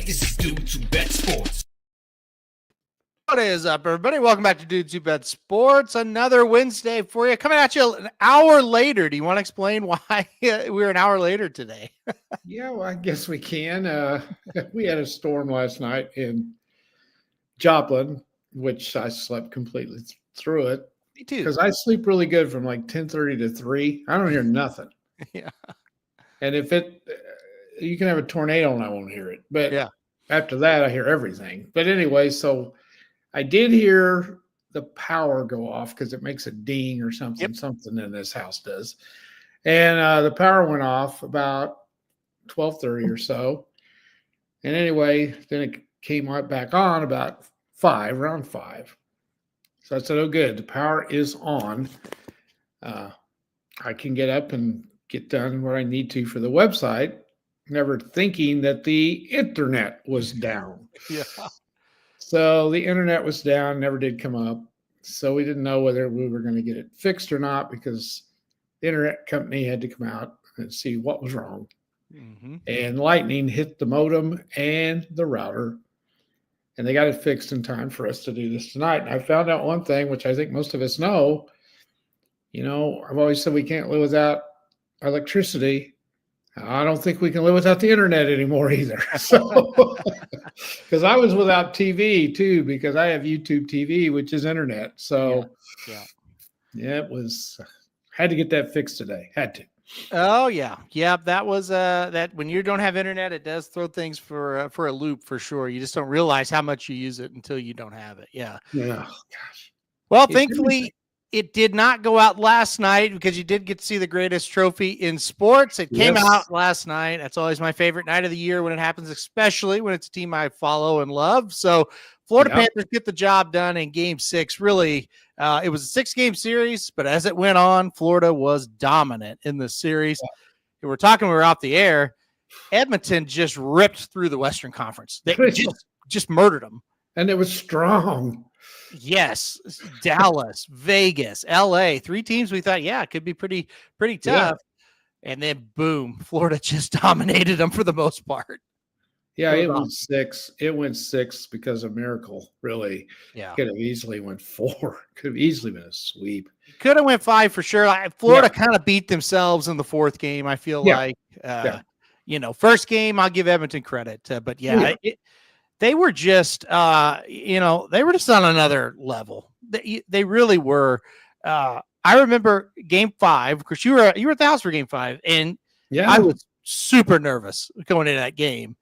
This is Dudes Who Bet Sports. What is up, everybody? Welcome back to Dudes Who Bet Sports. Another Wednesday for you. Coming at you an hour later. Do you want to explain why we're an hour later today? Yeah, well, I guess we can. We had a storm last night in Joplin, which I slept completely through it. Me too. Because I sleep really good from like 10:30 to 3. I don't hear nothing. Yeah. And if you can have a tornado and I won't hear it. But yeah, after that, I hear everything. But anyway, so I did hear the power go off because it makes a ding or something. Something in this house does. And the power went off about 12:30 or so. And anyway, then it came right back on about around 5. So I said, oh, good. The power is on. I can get up and get done what I need to for the website, never thinking that the internet was down. Yeah. So the internet was down, never did come up. So we didn't know whether we were going to get it fixed or not because the internet company had to come out and see what was wrong. Mm-hmm. And lightning hit the modem and the router, and they got it fixed in time for us to do this tonight. And I found out one thing, which I think most of us know. You know, I've always said we can't live without electricity. I don't think we can live without the internet anymore either. So, because I was without TV too, because I have YouTube TV, which is internet. So, yeah, it was had to get that fixed today. Had to. Oh yeah. That was that when you don't have internet, it does throw things for a loop for sure. You just don't realize how much you use it until you don't have it. Yeah. Yeah. Gosh. Well, thankfully, it did not go out last night because you did get to see the greatest trophy in sports. It came out last night. That's always my favorite night of the year when it happens, especially when it's a team I follow and love. So Florida Panthers get the job done in Game 6. Really, it was a 6-game series, but as it went on, Florida was dominant in the series. Yeah. We were off the air. Edmonton just ripped through the Western Conference. They just murdered them. And it was strong. Yes, Dallas, Vegas, LA, 3 teams we thought, it could be pretty tough. Yeah. And then boom, Florida just dominated them for the most part. Yeah, it went 6. It went 6 because of Miracle, really. Yeah. Could have easily went 4. Could have easily been a sweep. Could have went 5 for sure. Florida kind of beat themselves in the 4th game, I feel like. First game, I'll give Edmonton credit. But they were just, they were just on another level. They really were. I remember Game 5, because you were at the house for Game 5, and I was super nervous going into that game.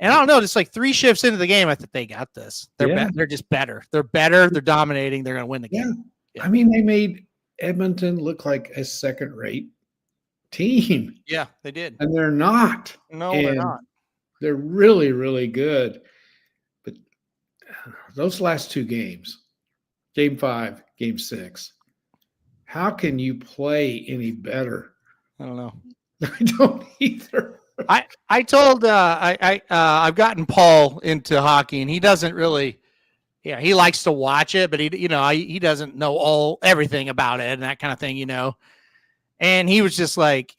And I don't know, just like 3 shifts into the game, I thought they got this. They're just better. They're better. They're dominating. They're going to win the game. Yeah. I mean, they made Edmonton look like a second-rate team. Yeah, they did. And they're not. No, they're not. They're really, really good. But those last 2 games, Game 5, Game 6, how can you play any better? I don't know. I don't either. I told I've gotten Paul into hockey, and he doesn't really, he likes to watch it, but he doesn't know everything about it and that kind of thing, And he was like,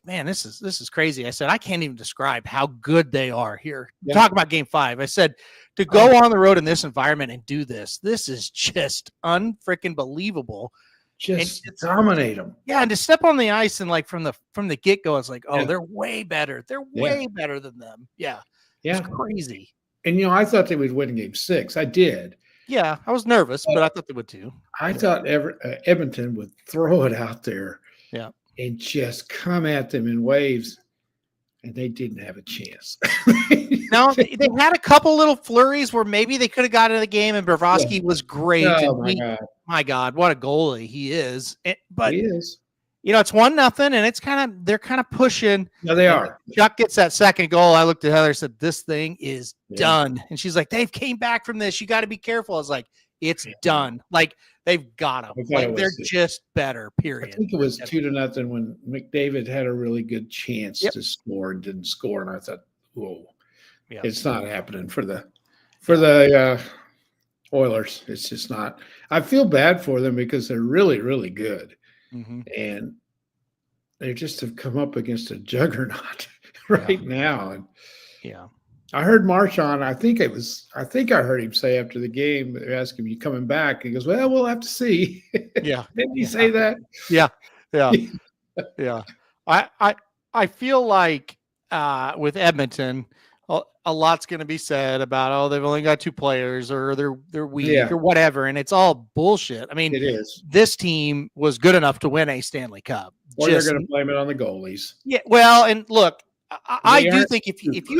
man, this is crazy. I said, I can't even describe how good they are here. Yeah. Talk about Game 5. I said, to go on the road in this environment and do this is just unfreaking believable. Just dominate them. Yeah, and to step on the ice and like from the get-go, it's like, they're way better. They're way better than them. Yeah. It's crazy. And I thought they would win Game 6. I did. Yeah, I was nervous, but I thought they would too. I thought Edmonton would throw it out there. Yeah. And just come at them in waves, and they didn't have a chance. No, they had a couple little flurries where maybe they could have got in the game, and Brovsky was great. Oh, my God, what a goalie he is! But he is. It's 1-0, and it's they're kind of pushing. No, they are. Chuck gets that second goal. I looked at Heather and said, "This thing is done," and she's like, "They've came back from this. You got to be careful." I was like, "It's done." Like they've got them. Like they're just better. Period. I think it was 2-0 when McDavid had a really good chance to score and didn't score, and I thought, "Whoa, it's not happening for the Oilers. It's just not." I feel bad for them because they're really, really good, and they just have come up against a juggernaut now. And I heard Marshawn. I think I heard him say after the game, they asked him, "You coming back?" He goes, "Well, we'll have to see." Yeah. Didn't he say that? Yeah. Yeah. Yeah. I feel like with Edmonton, a lot's going to be said about, oh, they've only got 2 players or they're weak or whatever, and it's all bullshit. I mean, It is. this team was good enough to win a Stanley Cup. Or they're going to blame it on the goalies. Yeah, well, and look, I do think if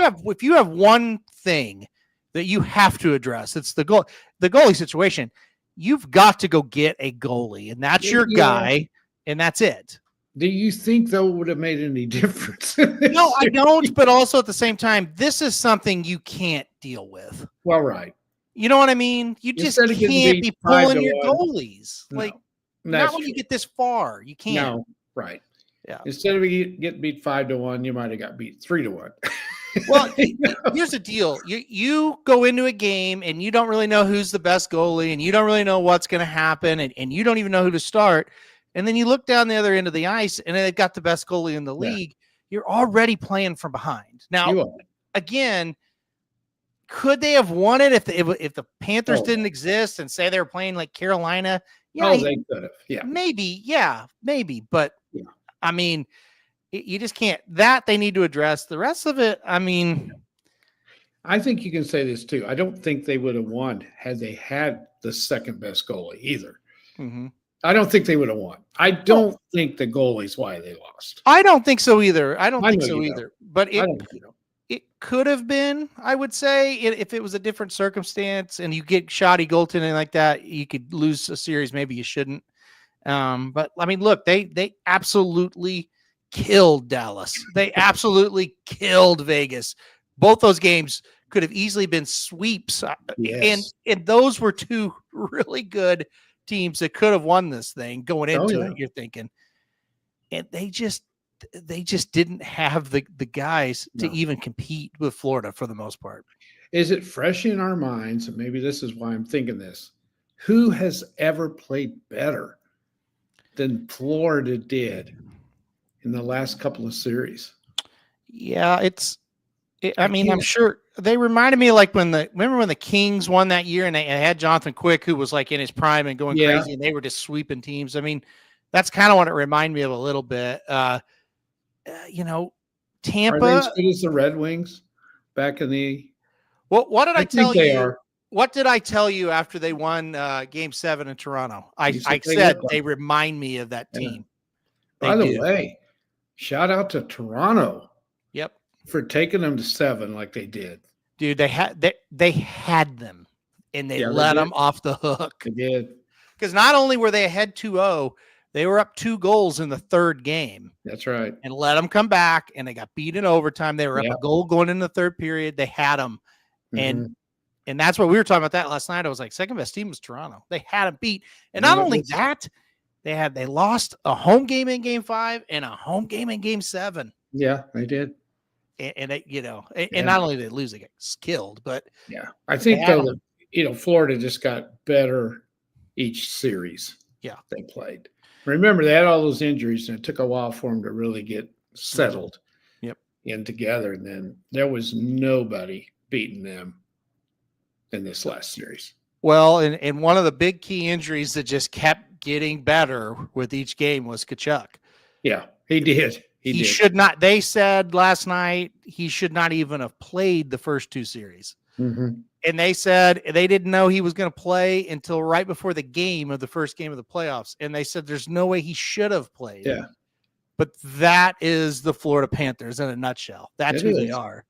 you have one thing that you have to address, it's the goalie situation. You've got to go get a goalie, and that's your guy, and that's it. Do you think though it would have made any difference? No, I don't. But also at the same time, this is something you can't deal with. Well, right. You know what I mean? You just can't be pulling your goalies. No, like not when you get this far. You can't. No, right. Yeah. Instead of getting beat 5-1, you might have got beat 3-1. Well, here's the deal. You go into a game and you don't really know who's the best goalie, and you don't really know what's going to happen, and you don't even know who to start. And then you look down the other end of the ice, and they've got the best goalie in the league. You're already playing from behind. Now, again, could they have won it if the Panthers didn't exist and say they were playing like Carolina? Yeah, they could have. Yeah, maybe. Yeah, maybe. But I mean, you just can't. That they need to address. The rest of it, I mean, I think you can say this too. I don't think they would have won had they had the second best goalie either. Mm-hmm. I don't think they would have won. I don't think the goalie's why they lost. I don't think so either. I don't think so either. But it could have been, I would say, if it was a different circumstance and you get shoddy goaltending like that, you could lose a series. Maybe you shouldn't. But I mean, look, they absolutely killed Dallas. They absolutely killed Vegas. Both those games could have easily been sweeps. Yes. And those were 2 really good teams that could have won this thing going into it, you're thinking. And they just didn't have the guys to even compete with Florida for the most part. Is it fresh in our minds? And maybe this is why I'm thinking this. Who has ever played better than Florida did in the last couple of series? Yeah, I mean, I'm sure they reminded me like remember when the Kings won that year and they had Jonathan Quick, who was like in his prime and going crazy, and they were just sweeping teams. I mean, that's kind of what it reminded me of a little bit. Tampa. Are they as good as the Red Wings back in the? What did I tell you? What did I tell you after they won Game 7 in Toronto? I said they remind me of that team. By the way, shout out to Toronto. Yep. For taking them to 7 like they did. Dude, they had them, and they let them off the hook. They did. Because not only were they ahead 2-0, they were up 2 goals in the 3rd game. That's right. And let them come back, and they got beat in overtime. They were up a goal going in the 3rd period. They had them. And that's what we were talking about that last night. I was like, second best team was Toronto. They had them beat. And not only that, they lost a home game in Game 5 and a home game in Game 7. Yeah, they did. And not only did they lose, they got killed, but I think though that Florida just got better each series. Yeah, they played. Remember, they had all those injuries, and it took a while for them to really get settled. In together, and then there was nobody beating them in this last series. Well, and one of the big key injuries that just kept getting better with each game was Tkachuk. Yeah, he did. He should not. They said last night he should not even have played the first 2 series. Mm-hmm. And they said they didn't know he was going to play until right before the game of the first game of the playoffs. And they said there's no way he should have played. Yeah. But that is the Florida Panthers in a nutshell. That's who they are.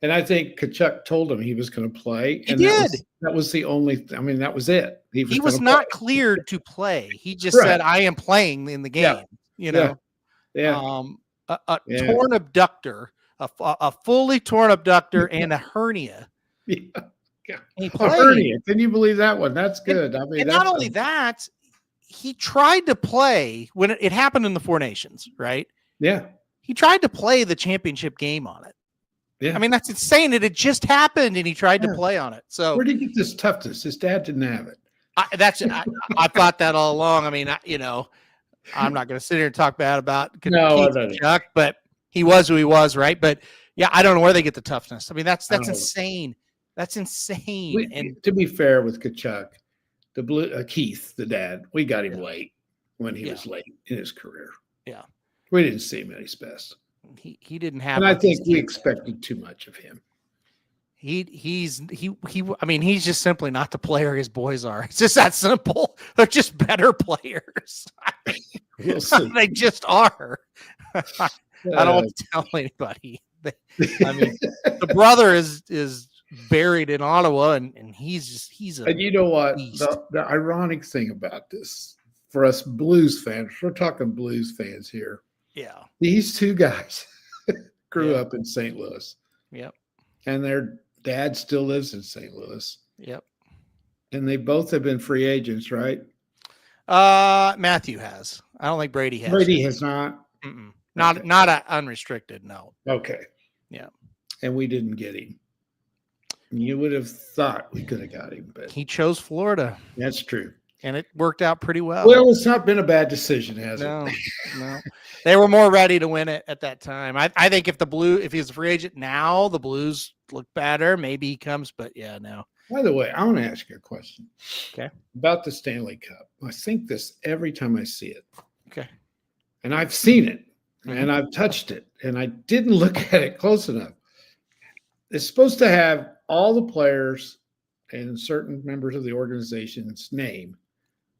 And I think Tkachuk told him he was going to play. He did. That was the only. I mean, that was it. He was not cleared to play. He just said, "I am playing in the game." Yeah. Yeah. A torn abductor, a fully torn abductor, and a hernia. Yeah. A hernia. Can you believe that one? That's good. And not only that, he tried to play when it happened in the Four Nations, right? Yeah. He tried to play the championship game on it. Yeah. I mean, that's insane. It had just happened, and he tried to play on it. So where did he get this toughness? His dad didn't have it. I thought that all along. I mean, I'm not going to sit here and talk bad about Chuck, but he was who he was, right? But Yeah, I don't know where they get the toughness. I mean, that's I don't know. insane. That's insane. And To be fair with Kachuk, Keith, the dad, we got him late when he was late in his career. Yeah. We didn't see him at his best. He didn't have. And I think we expected too much of him. I mean, he's just simply not the player his boys are. It's just that simple. They're just better players. We'll see. They just are. I don't want to tell anybody. I mean, the brother is buried in Ottawa, and he's a. And you know what? beast. The ironic thing about this for us Blues fans, we're talking Blues fans here. Yeah. These two guys grew up in St. Louis. Yep. And their dad still lives in St. Louis. Yep. And they both have been free agents, right? Matthew has. I don't think Brady has. Brady has not. Mm-mm. Not a unrestricted. No. Okay. Yeah. And we didn't get him. You would have thought we could have got him, but He chose Florida, that's true. and it worked out pretty well. Well, it's not been a bad decision, has it? No. They were more ready to win it at that time. I think if he's a free agent now, the Blues look better. Maybe he comes, but yeah, no. By the way, I want to ask you a question. Okay. About the Stanley Cup. I think this every time I see it. Okay. And I've seen it Mhm. and I've touched it and I didn't look at it close enough. It's supposed to have all the players and certain members of the organization's name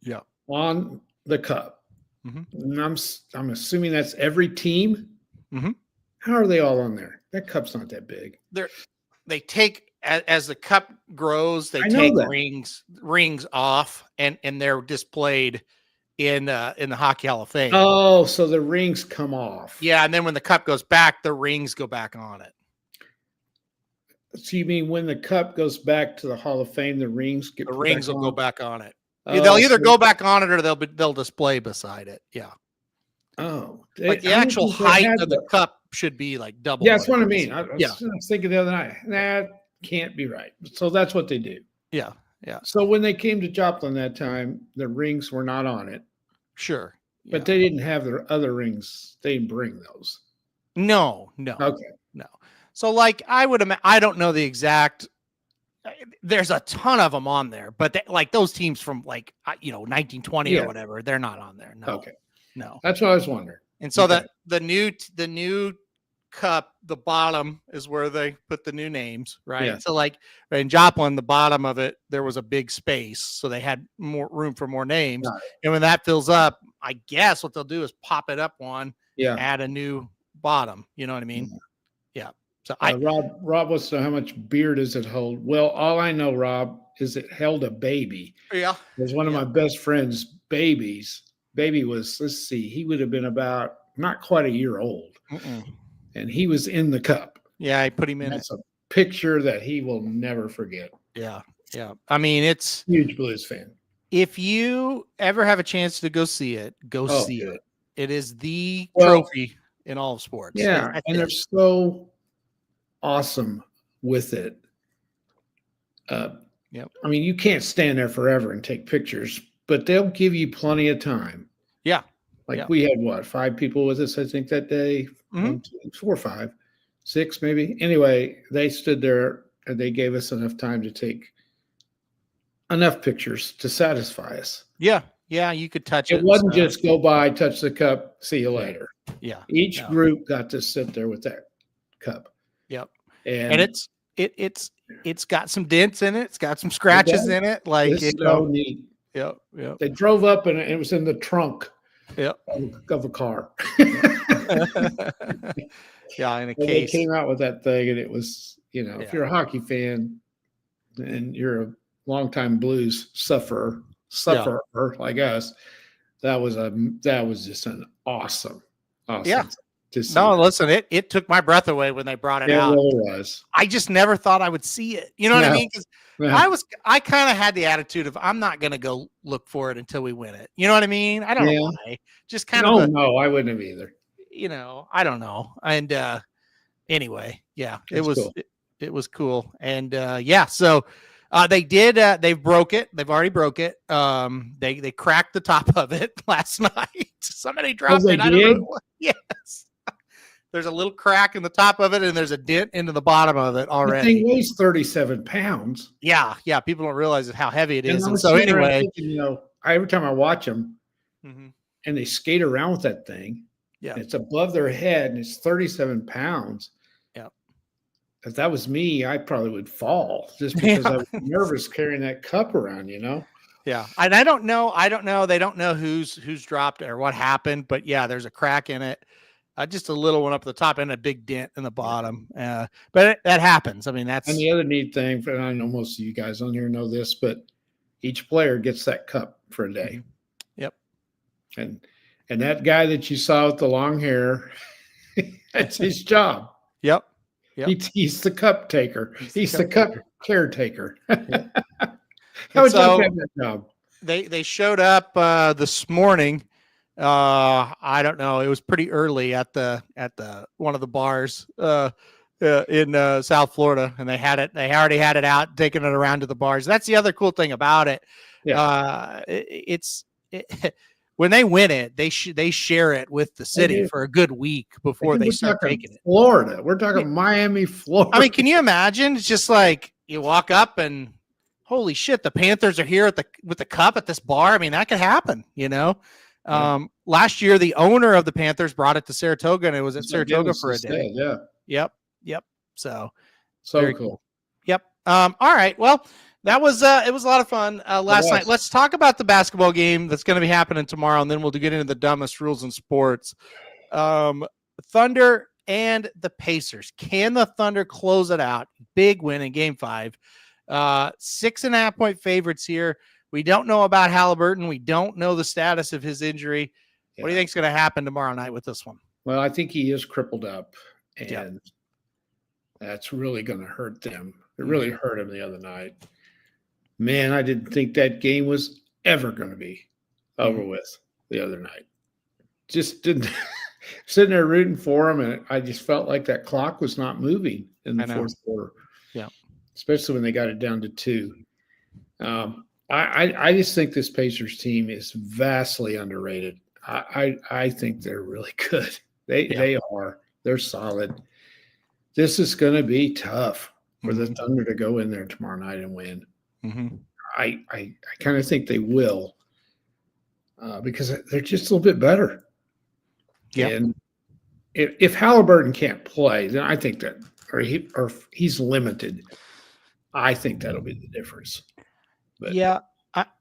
Yeah. on the cup. Mhm. And I'm assuming that's every team. Mhm. How are they all on there? That cup's not that big. They take as the cup grows, they I know take that. rings off, and they're displayed in the Hockey Hall of Fame. Oh, so the rings come off. Yeah, and then when the cup goes back, the rings go back on it. So you mean when the cup goes back to the Hall of Fame, the rings get The put rings back will go on? back on it. Oh, They'll either so- go back on it or they'll display beside it. Yeah. Oh, Like the I don't actual think they height had of the cup should be like double. Yeah, that's what I it is. mean. I was, Yeah. I was thinking the other night, that can't be right. So that's what they do. Yeah. Yeah. So when they came to Joplin that time, the rings were not on it, Sure. but Yeah. they didn't have their other rings. They didn't bring those. No. Okay. So like I don't know the exact. There's a ton of them on there, but like those teams from 1920 Yeah. or whatever, they're not on there. No. Okay. No. That's what I was wondering. And so Okay. the new cup, the bottom is where they put the new names, right? Yeah. So like in Joplin, the bottom of it, there was a big space, so they had more room for more names. Got And when that fills up, I guess what they'll do is pop it up one, Yeah. add a new bottom. You know what I mean? Yeah. So Rob wants to know how much beer does it hold? Well, all I know, Rob, is it held a baby. yeah. It was one of my best friend's babies. Baby was, let's see, he would have been about not quite a year old. And he was in the cup. Yeah, I put him in it. That's a picture that he will never forget. Yeah. Yeah. I mean, it's Huge Blues fan. if you ever have a chance to go see it, go Oh, see it. It is the Well, trophy in all of sports. Yeah, That's and it. they're so awesome with it. Yep. I mean, you can't stand there forever and take pictures, but they'll give you plenty of time. Yeah. Like Yeah. we had 5 people with us, I think, that day. Mhm. 1, 2, 4, 5, 6, maybe. Anyway, they stood there and they gave us enough time to take enough pictures to satisfy us. Yeah. Yeah. You could touch it. It and wasn't stuff. just go by, touch the cup, see you later. Yeah. Each No. group got to sit there with that cup. Yep. And, And it's got some dents in it. It's got some scratches does. in it. Like, it's so neat. Yep. Yep. They drove up and it was in the trunk Yep. of a car. Yeah. In a And they case. came out with that thing, and it was, if Yeah. you're a hockey fan and you're a longtime Blues sufferer like us, that was just an awesome Yeah. to see. No, listen, it took my breath away when they brought it It out. really was. I just never thought I would see it. You know what I No. mean? 'Cause Yeah. I kind of had the attitude of I'm not going to go look for it until we win it. You know what I mean? I don't know Yeah. why. Just kind of, No, I wouldn't have either. I don't know. And anyway, yeah, it That's was cool. it was cool. And so they broke it. They've already broke it. They cracked the top of it last night. Somebody dropped they it. I don't did? know. Yes. there's a little crack in the top of it, and there's a dent into the bottom of it The already. thing weighs 37 pounds. Yeah. People don't realize how heavy it is. And And so anyway, thinking, every time I watch them mhm, and they skate around with that thing, yeah. it's above their head and it's 37 pounds. Yeah. If that was me, I probably would fall just because I was nervous carrying that cup around, Yeah. And I don't know. They don't know who's dropped it or what happened, but yeah, there's a crack in it. Just a little one up at the top and a big dent in the bottom. But that happens. I mean, that's. And the other neat thing, and I know most of you guys on here know this, but each player gets that cup for a day. Yep. And that guy that you saw with the long hair, that's his job. Yep. He's the cup taker. He's the cup caretaker. How would you have that job? They showed up this morning. I don't know. It was pretty early at the one of the bars in South Florida, and they already had it out, taking it around to the bars. That's the other cool thing about it. Yeah. When they win it, they share it with the city for a good week before they start taking it. Florida. We're talking Miami, Florida. I mean, can you imagine? It's just like you walk up and holy shit, the Panthers are here with the cup at this bar. I mean, that could happen, Last year, the owner of the Panthers brought it to Saratoga, and it was at Saratoga for a day. Yeah. Yep. So cool. Yep. All right. Well, that was it was a lot of fun last night. Let's talk about the basketball game that's going to be happening tomorrow, and then we'll get into the dumbest rules in sports. Thunder and the Pacers. Can the Thunder close it out? Big win in Game 5. 6.5 point favorites here. We don't know about Halliburton. We don't know the status of his injury. Yeah. What do you think is going to happen tomorrow night with this one? Well, I think he is crippled up, and that's really going to hurt them. It really hurt him the other night. Man, I didn't think that game was ever going to be over with the other night. Just didn't. Sitting there rooting for him, and I just felt like that clock was not moving in the fourth quarter. Yeah, especially when they got it down to 2. I just think this Pacers team is vastly underrated. I think they're really good. They are. They're solid. This is going to be tough for the Thunder to go in there tomorrow night and win. Mm-hmm. I kind of think they will because they're just a little bit better. Yeah. And if Halliburton can't play, then I think that, or he's limited, I think that'll be the difference. But yeah,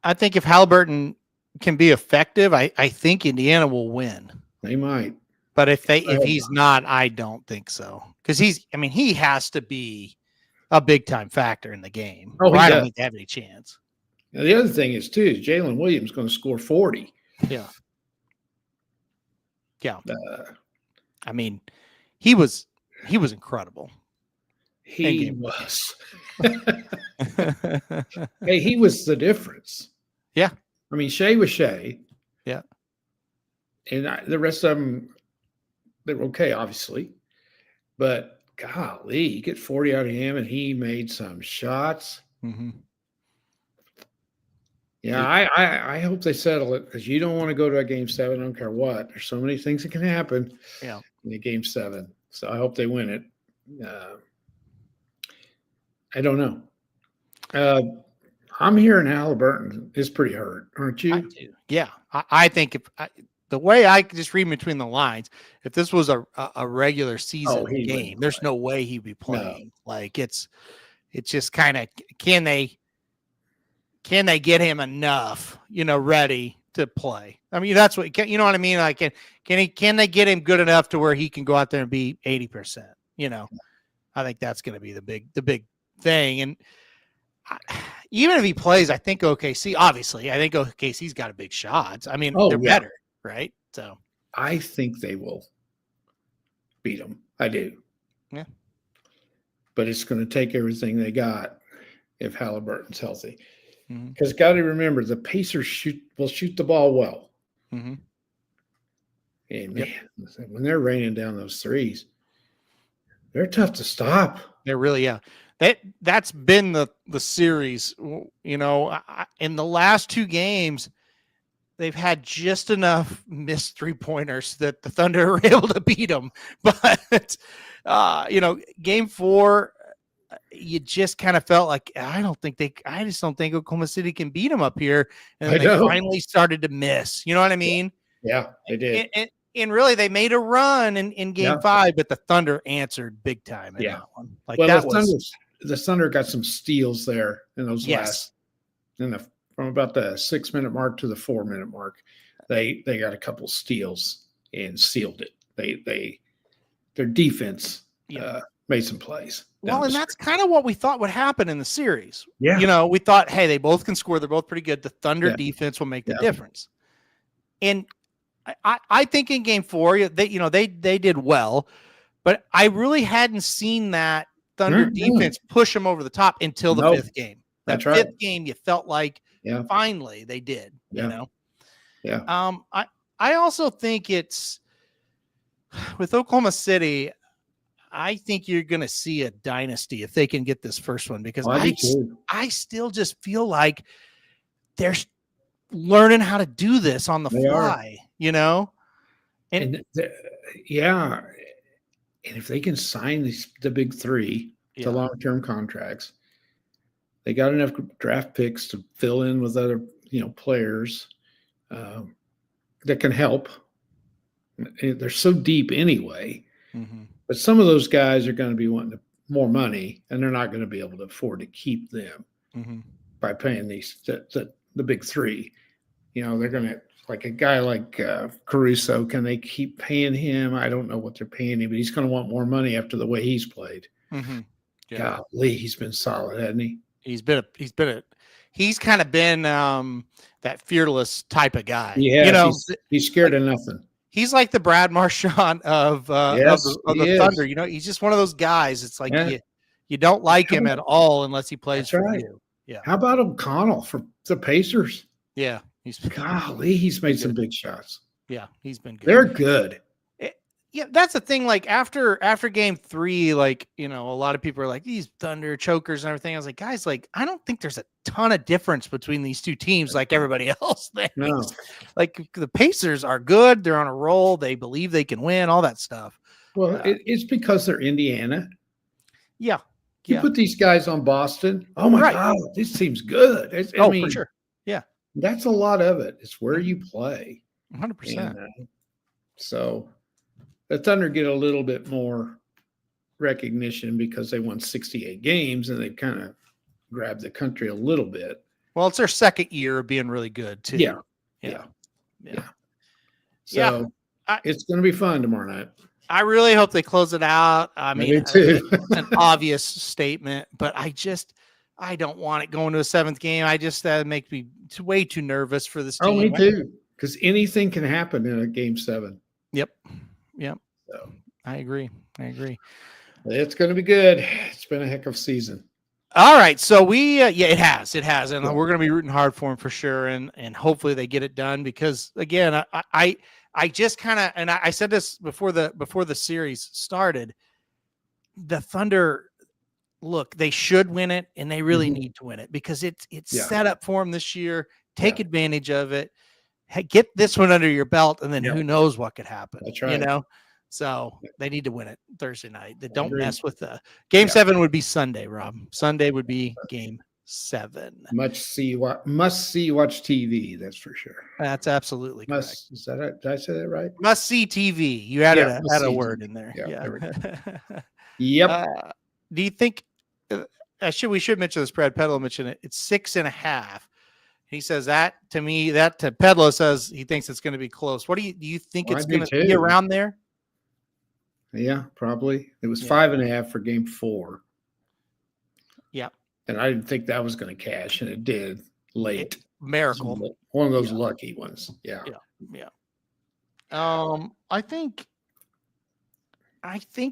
I think if Halliburton can be effective, I think Indiana will win. They might. But if he's not, I don't think so. Because he has to be a big time factor in the game. Oh, I don't think they have any chance. Now, the other thing is is Jalen Williams going to score 40. Yeah. Yeah. He was incredible. He was. Hey, he was the difference. Yeah. Shea was Shea. Yeah. And the rest of them, they were okay, obviously. But golly, you get 40 out of him, and he made some shots. Mm-hmm. Yeah, I hope they settle it because you don't want to go to a Game 7. I don't care what. There's so many things that can happen in a Game 7. So I hope they win it. I don't know. I'm hearing Halliburton is pretty hurt, aren't you? I do. Yeah. I think the way I just read between the lines, if this was a regular season game, there's no way he'd be playing. No. Like it's just kind of can they get him enough, ready to play? That's what you know what I mean. Like can they get him good enough to where he can go out there and be 80%? I think that's going to be the big thing. And even if he plays, I think OKC. Obviously, I think OKC's got a big shot. They're better, right? So I think they will beat them. I do. Yeah. But it's going to take everything they got if Halliburton's healthy. Because got to remember, the Pacers will shoot the ball well. Mm-hmm. And man, when they're raining down those threes, they're tough to stop. They're really, that's been the series. In the last 2 games, they've had just enough missed 3-pointers that the Thunder were able to beat them. But, game 4, you just kind of felt like, I just don't think Oklahoma City can beat them up here. And they finally started to miss. You know what I mean? Yeah, they did. And really, they made a run in game 5, but the Thunder answered big time in that one. Like, well, the Thunder got some steals there in those from about the 6-minute mark to the 4-minute mark. They got a couple steals and sealed it. Their defense made some plays. Well, and that's kind of what we thought would happen in the series. Yeah. We thought, hey, they both can score. They're both pretty good. The Thunder defense will make the difference. And I think in game 4, they did well, but I really hadn't seen that Thunder defense push them over the top until the 5th game. That 5th game, you felt like finally they did. Yeah. I also think it's with Oklahoma City. I think you're going to see a dynasty if they can get this first one, because I still just feel like they're learning how to do this on the fly, And if they can sign the big 3 to long-term contracts, they got enough draft picks to fill in with other, players that can help. They're so deep anyway. Mm-hmm. But some of those guys are going to be wanting more money, and they're not going to be able to afford to keep them by paying the big 3. They're going to, like a guy like Caruso, can they keep paying him? I don't know what they're paying him, but he's going to want more money after the way he's played. Mm-hmm. Yeah. Golly, he's been solid, hasn't he? He's kind of been that fearless type of guy. Yeah, he's scared of nothing. He's like the Brad Marchand of the Thunder. He's just one of those guys. It's like you don't like him at all unless he plays for you. Yeah. How about O'Connell for the Pacers? Yeah, he's made some big shots. Yeah, he's been good. They're good. That's the thing. Like after game 3, a lot of people are like, these Thunder chokers and everything. I was like, guys, I don't think there's a ton of difference between these two teams like everybody else thinks. No. Like the Pacers are good. They're on a roll. They believe they can win, all that stuff. Well, it's because they're Indiana. Yeah. You put these guys on Boston. Oh my God, this team's good. For sure. Yeah. That's a lot of it. It's where you play. 100%. So the Thunder get a little bit more recognition because they won 68 games and they kind of grabbed the country a little bit. Well, it's their second year of being really good too. Yeah. So it's going to be fun tomorrow night. I really hope they close it out. I mean, me too. An obvious statement, but I don't want it going to a 7th game. I just makes me way too nervous for this team. Oh, me too. Because anything can happen in a game 7. Yep. So I agree. It's going to be good. It's been a heck of a season. All right. So it has. And we're going to be rooting hard for them for sure. And hopefully they get it done, because again, I just kind of, and I said this before the series started, the Thunder, look, they should win it, and they really need to win it, because it's set up for them this year. Take advantage of it. Get this one under your belt, and then who knows what could happen. That's right. So they need to win it Thursday night. They don't mess with the game 7 would be Sunday, Rob. Sunday would be game 7. Must see watch TV. That's for sure. That's absolutely correct. Is that it? Did I say that right? Must see TV. You added a word in there. Yep. Do you think we should mention this? Brad Pedlo mentioned it. It's 6.5. He says that to me. That to Pedlo says he thinks it's going to be close. What do you think it's going to be around there? Yeah, probably. It was 5.5 for game 4. Yeah. And I didn't think that was going to cash, and it did late. Miracle. One of those lucky ones. Yeah. I think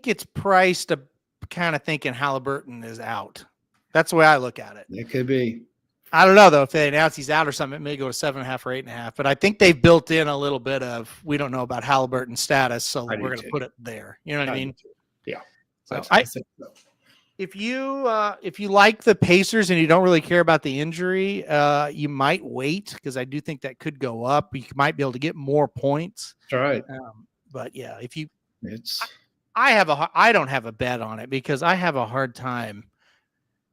it's priced to kind of thinking Halliburton is out. That's the way I look at it. It could be. I don't know, though. If they announce he's out or something, it may go to 7.5 or 8.5. But I think they've built in a little bit of, we don't know about Halliburton's status, so we're going to put it there. You know what I mean? Yeah. So if you like the Pacers and you don't really care about the injury, you might wait because I do think that could go up. You might be able to get more points. That's right. But yeah, if you, It's I don't have a bet on it because I have a hard time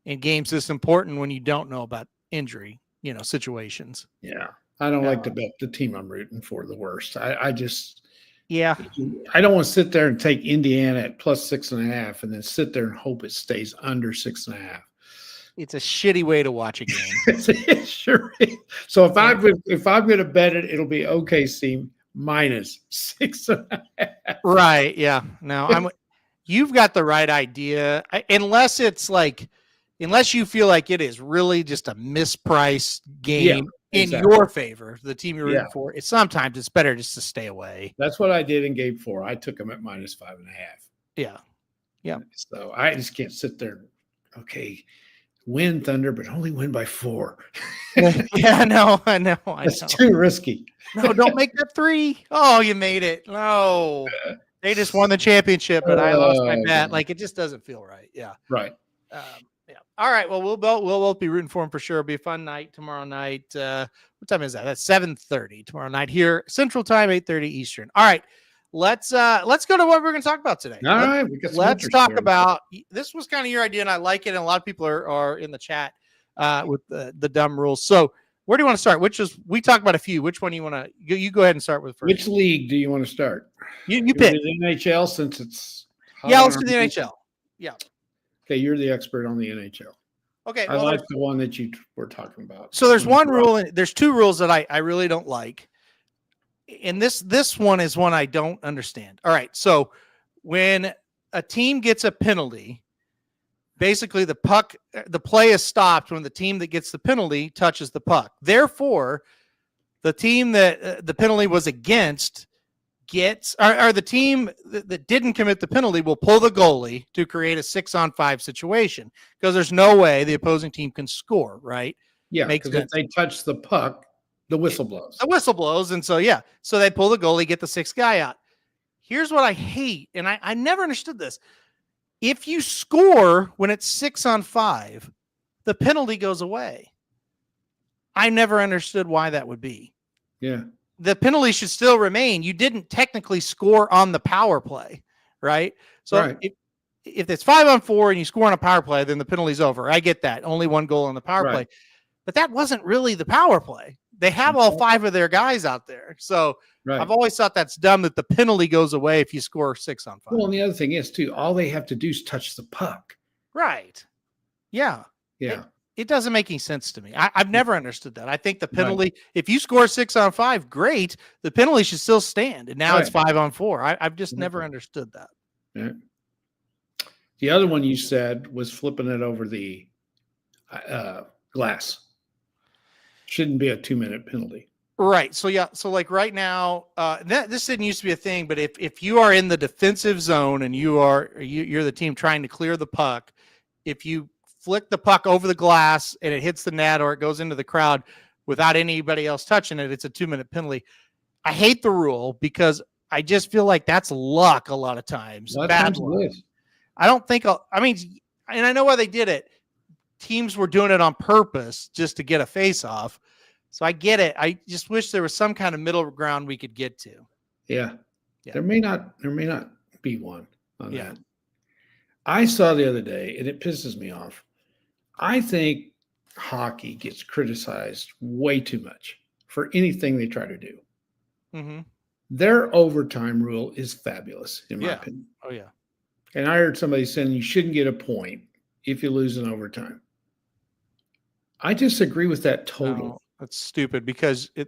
in games this important when you don't know about injury, situations. yeah. I don't like to bet the team I'm rooting for the worst. I just Yeah. I don't want to sit there and take Indiana at plus 6.5 and then sit there and hope it stays under 6.5. It's a shitty way to watch a game. It sure is. So if I'm going to bet it, it'll be OKC minus 6.5. Right. Yeah. No, you've got the right idea. Unless you feel like it is really just a mispriced game in your favor, the team you're rooting for, sometimes it's better just to stay away. That's what I did in game 4. I took them at minus 5.5. Yeah. Yeah. So I just can't sit there. Okay. Win Thunder, but only win by 4. Yeah, I know. That's too risky. No, don't make that 3. Oh, you made it. No, they just won the championship, but I lost my bet. Like, it just doesn't feel right. Yeah. Right. Yeah. All right. Well, we'll both be rooting for him for sure. It'll be a fun night tomorrow night. What time is that? That's 7:30 tomorrow night here, Central Time, 8:30 Eastern. All right. Let's go to what we're going to talk about today. All right. Let's talk about, this was kind of your idea and I like it. And a lot of people are in the chat with the dumb rules. So where do you want to start? We talked about a few. Which one do you want to, you go ahead and start with first. Which league do you want to start? You pick. The NHL since it's. Let's do the NHL. Yeah. Okay. You're the expert on the NHL. Okay. I like the one that you were talking about. So there's one rule and there's 2 rules that I really don't like. And this one is one I don't understand. All right. So when a team gets a penalty, basically the play is stopped when the team that gets the penalty touches the puck. Therefore, the team that the penalty was against or the team that didn't commit the penalty will pull the goalie to create a 6-on-5 situation because there's no way the opposing team can score, right? Yeah, because if they touch the puck, the whistle blows. The whistle blows, and so they pull the goalie, get the 6th guy out. Here's what I hate, and I never understood this. If you score when it's 6-on-5, the penalty goes away. I never understood why that would be. Yeah. The penalty should still remain. You didn't technically score on the power play, right? So if it's 5-on-4 and you score on a power play, then the penalty's over. I get that. Only 1 goal on the power play. But that wasn't really the power play. They have all 5 of their guys out there. So I've always thought that's dumb that the penalty goes away if you score 6-on-5. Well, and the other thing is, too, all they have to do is touch the puck. Right. Yeah. Yeah. It doesn't make any sense to me. I've never understood that. I think the penalty, if you score 6-on-5, great. The penalty should still stand. And now it's 5-on-4. I've just never understood that. Yeah. The other one you said was flipping it over the glass. Shouldn't be a 2-minute penalty. Right. So, So like right now, this didn't used to be a thing, but if you are in the defensive zone and you're the team trying to clear the puck, if you flick the puck over the glass and it hits the net or it goes into the crowd without anybody else touching it, it's a 2-minute penalty. I hate the rule because I just feel like that's luck a lot of times. Bad luck. I don't think, and I know why they did it. Teams were doing it on purpose just to get a face off. So I get it. I just wish there was some kind of middle ground we could get to. Yeah. There may not be one on that. I saw the other day, and it pisses me off. I think hockey gets criticized way too much for anything they try to do. Mm-hmm. Their overtime rule is fabulous, in my opinion. Oh, yeah. And I heard somebody saying you shouldn't get a point if you lose in overtime. I disagree with that totally. No, that's stupid because you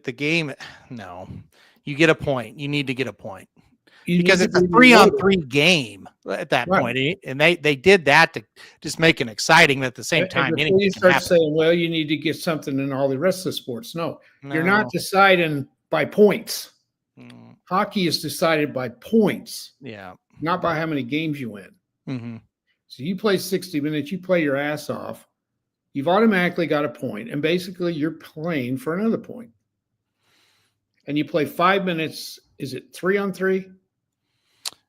get a point. You need to get a point. Because it's a 3-on-3 game at that point. And they did that to just make it exciting. At the same time, you start saying, well, you need to get something in all the rest of the sports. No. You're not deciding by points. Hockey is decided by points. Yeah. Not by how many games you win. Mm-hmm. So you play 60 minutes, you play your ass off. You've automatically got a point. And basically you're playing for another point. And you play 5 minutes. Is it 3-on-3?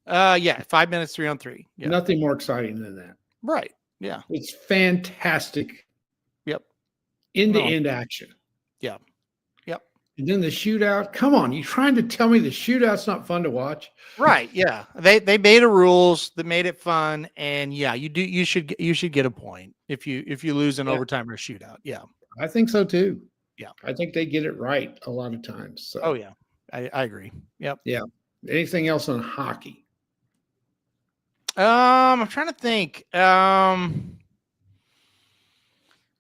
5 minutes, 3-on-3. Yeah. Nothing more exciting than that. Right. Yeah. It's fantastic. Yep. End-to-end action. Yeah. Yep. And then the shootout. Come on, you trying to tell me the shootout's not fun to watch? Right. Yeah. They made the rules that made it fun. And yeah, you should get a point if you lose an overtime or shootout. Yeah. I think so too. Yeah. I think they get it right a lot of times. So. Oh yeah. I agree. Yep. Yeah. Anything else on hockey? I'm trying to think.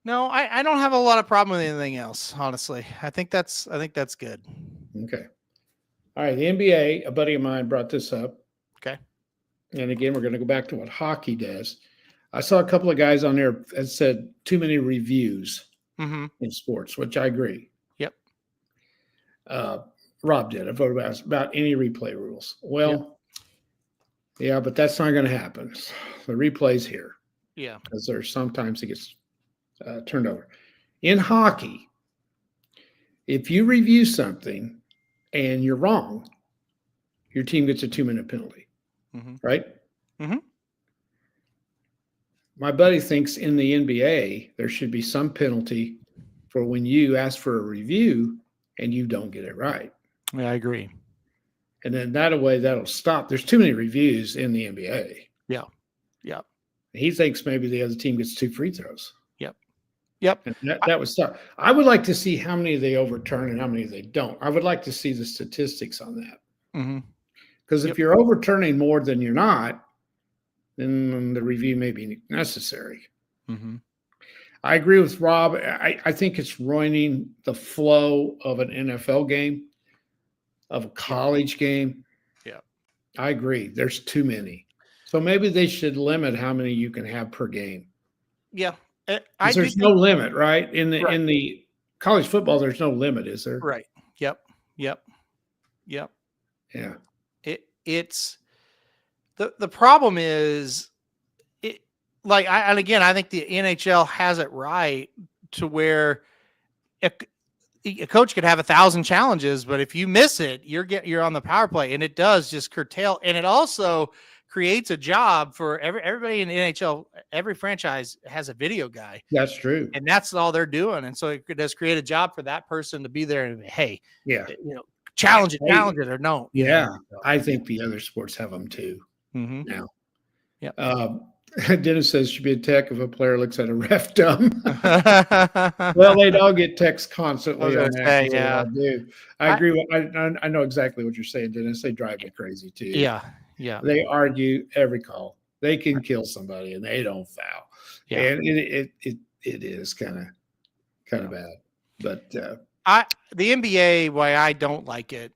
No, I don't have a lot of problem with anything else, honestly. I think that's good. Okay. All right. The NBA, a buddy of mine brought this up. Okay. And again, we're going to go back to what hockey does. I saw a couple of guys on there that said too many reviews in sports, which I agree. Yep. Rob did. I voted about any replay rules. Well, yeah, but that's not going to happen. The replay's here. Yeah. Because there's sometimes it gets turned over. In hockey, if you review something and you're wrong, your team gets a 2-minute penalty. Right? My buddy thinks in the NBA there should be some penalty for when you ask for a review and you don't get it right. Yeah, I agree. And then that'll stop. There's too many reviews in the NBA. Yeah. Yeah. He thinks maybe the other team gets 2 free throws. Yep. And that would stop. I would like to see how many they overturn and how many they don't. I would like to see the statistics on that. Because if you're overturning more than you're not, then the review may be necessary. I agree with Rob. I think it's ruining the flow of an NFL game, of a college game. Yeah. I agree. There's too many. So maybe they should limit how many you can have per game. Yeah. There's no limit, right? In the college football, there's no limit, is there? Right. Yep. Yeah. It's the problem is and again, I think the NHL has it right to where a coach could have 1,000 challenges, but if you miss it, you're on the power play, and it does just curtail, and it also creates a job for everybody in the NHL. Every franchise has a video guy. That's true. And that's all they're doing. And so it does create a job for that person to be there and, hey, challenge it or no. Yeah. I think the other sports have them too now. Yeah. Dennis says should be a tech if a player looks at a ref dumb. Well, they'd all get texts constantly on that. Yeah. I agree. I know exactly what you're saying, Dennis. They drive me crazy too. Yeah. Yeah. They argue every call. They can kill somebody and they don't foul. Yeah. And it is kind of bad. But the NBA, why I don't like it,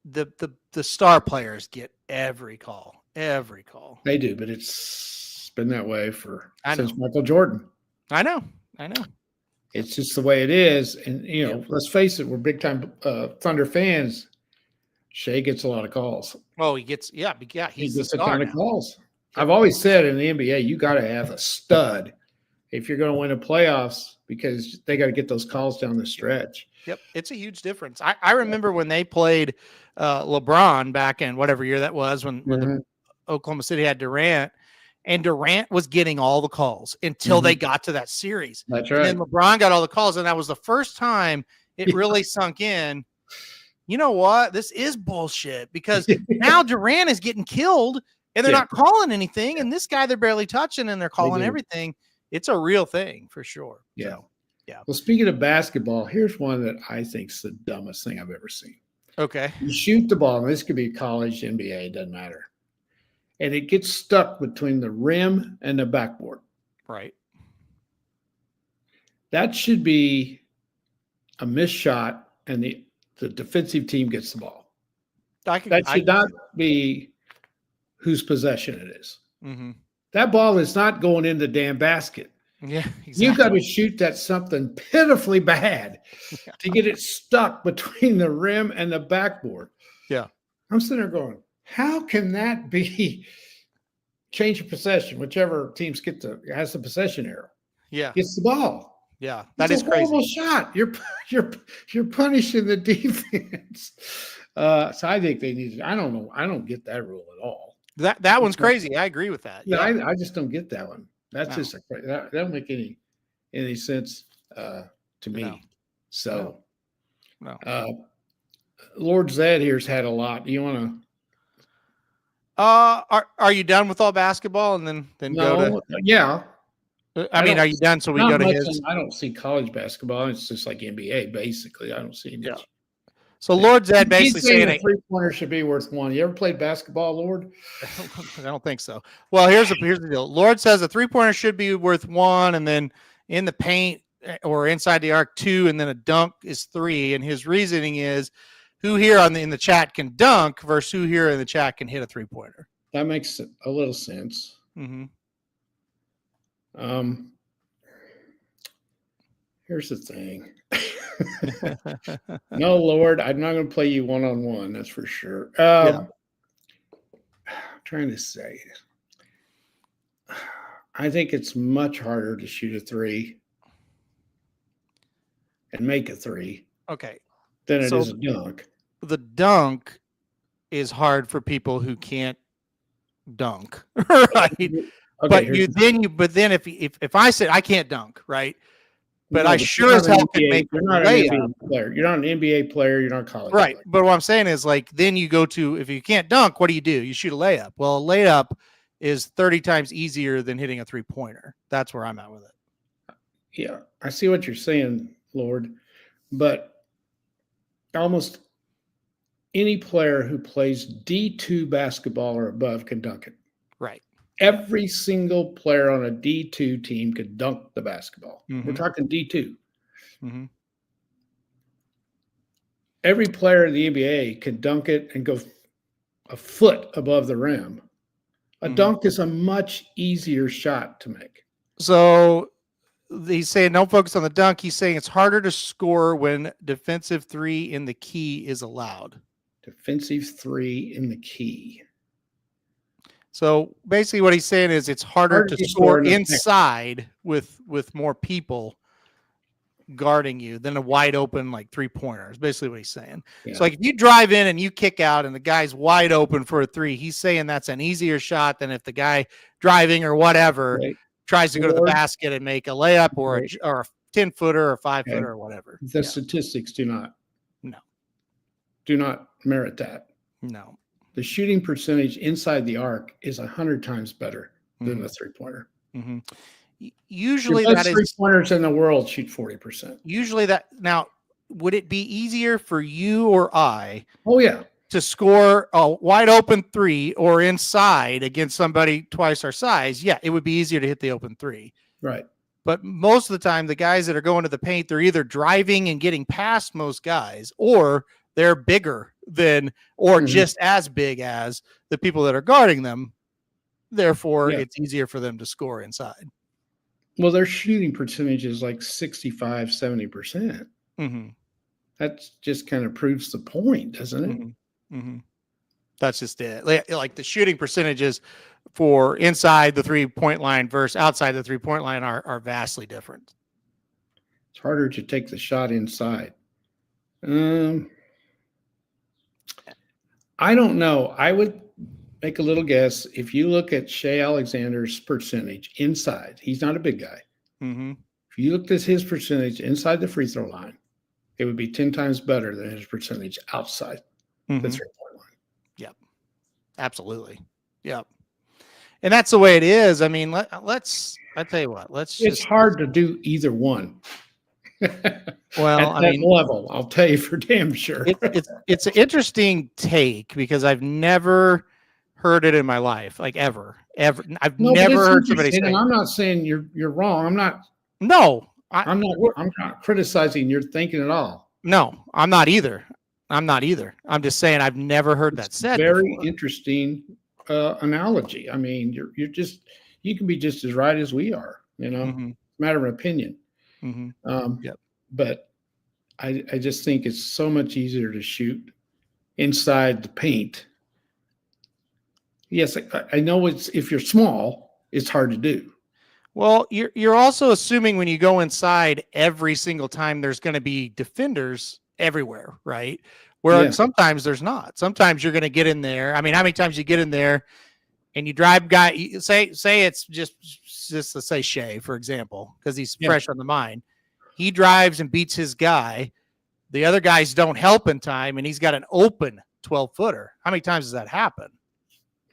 the star players get every call. They do, but it's been that way since Michael Jordan. I know. It's just the way it is. And let's face it, we're big time Thunder fans. Shea gets a lot of calls. Oh, he gets he gets a ton of calls. I've always said in the NBA, you got to have a stud if you're going to win a playoffs because they got to get those calls down the stretch. Yep, it's a huge difference. I remember when they played LeBron back in whatever year that was when Oklahoma City had Durant, and Durant was getting all the calls until they got to that series. That's right. And then LeBron got all the calls, and that was the first time it really sunk in. You know what? This is bullshit because now Durant is getting killed and they're not calling anything. And this guy they're barely touching and they're calling everything. It's a real thing for sure. Yeah. So, yeah. Well, speaking of basketball, here's one that I think is the dumbest thing I've ever seen. Okay. You shoot the ball, and this could be college, NBA, it doesn't matter. And it gets stuck between the rim and the backboard. Right. That should be a missed shot, and the defensive team gets the ball. That should not be whose possession it is. That ball is not going in the damn basket. Yeah, exactly. You got to shoot that something pitifully bad to get it stuck between the rim and the backboard. Yeah. I'm sitting there going, how can that be change of possession? Whichever teams has the possession arrow. Yeah. Gets the ball. Yeah, that is crazy. Horrible shot. You're punishing the defense. So I think they need. I don't know. I don't get that rule at all. That one's crazy. I agree with that. Yeah, I just don't get that one. That's No. just that don't make any sense to me. No. So, No. Lord Zed here's had a lot. Do you want to? Are you done with all basketball and then go No, yeah. to? I mean, are you done? So we Not go to much his. I don't see college basketball. It's just like NBA, basically. I don't see much. Yeah. So Lord Zed He's basically saying saying a three-pointer should be worth one. You ever played basketball, Lord? I don't think so. Well, here's the deal. Lord says a 3-pointer should be worth 1, and then in the paint or inside the arc 2, and then a dunk is 3. And his reasoning is who here in the chat can dunk versus who here in the chat can hit a 3-pointer. That makes a little sense. Mm-hmm. Here's the thing. No, Lord, I'm not going to play you one-on-one. That's for sure. I'm trying to say, I think it's much harder to shoot a 3 and make a 3. Okay. Than it is a dunk. The dunk is hard for people who can't dunk, right? Okay, but then if I said I can't dunk, right? But I sure as hell can make you're not an NBA player. You're not an NBA player. You're not a college right. player. But what I'm saying is, like, then you go to, if you can't dunk, what do? You shoot a layup. Well, a layup is 30 times easier than hitting a 3-pointer. That's where I'm at with it. Yeah, I see what you're saying, Lord. But almost any player who plays D2 basketball or above can dunk it. Right. Every single player on a D2 team could dunk the basketball. Mm-hmm. We're talking D2. Mm-hmm. Every player in the NBA can dunk it and go a foot above the rim. A dunk is a much easier shot to make. So he's saying don't focus on the dunk. He's saying it's harder to score when defensive 3 in the key is allowed. Defensive 3 in the key. So basically what he's saying is it's harder to score inside with more people guarding you than a wide open like 3-pointer is basically what he's saying. Yeah. So like if you drive in and you kick out and the guy's wide open for a 3, he's saying that's an easier shot than if the guy driving or whatever tries to go to the basket and make a layup or a 10-footer or 5-footer or whatever. The statistics do not merit that. No. The shooting percentage inside the arc is 100 times better than the 3-pointer. Mm-hmm. Usually that is 3-pointers in the world shoot 40%. Usually that. Now, would it be easier for you or I? Oh yeah, to score a wide open 3 or inside against somebody twice our size? Yeah, it would be easier to hit the open 3. Right. But most of the time, the guys that are going to the paint, they're either driving and getting past most guys, or they're bigger than, or just as big as the people that are guarding them. Therefore, it's easier for them to score inside. Well, their shooting percentage is like 65, 70%. Mm-hmm. That just kind of proves the point, doesn't it? Mm-hmm. Mm-hmm. That's just it. Like the shooting percentages for inside the 3-point line versus outside the 3-point line are vastly different. It's harder to take the shot inside. I don't know. I would make a little guess. If you look at Shea Alexander's percentage inside, he's not a big guy. Mm-hmm. If you looked at his percentage inside the free throw line, it would be 10 times better than his percentage outside the 3-point line. Yep. Absolutely. Yep. And that's the way it is. I mean, I tell you what, it's hard to do either one. Well, at that level, I'll tell you for damn sure. It's an interesting take because I've never heard it in my life, like ever. I've never heard somebody say. And I'm not saying you're wrong. I'm not. No, I'm not criticizing your thinking at all. No, I'm not either. I'm just saying I've never heard that said. Very before. Interesting analogy. I mean, you can be just as right as we are. You know, matter of opinion. But I just think it's so much easier to shoot inside the paint. Yes, I know if you're small, it's hard to do. Well, you're also assuming when you go inside every single time there's going to be defenders everywhere, right? Where sometimes there's not. Sometimes you're going to get in there. I mean, how many times you get in there and you drive guy? Say it's just let's say Shea, for example, because he's fresh on the mind. He drives and beats his guy. The other guys don't help in time, and he's got an open 12-footer. How many times does that happen?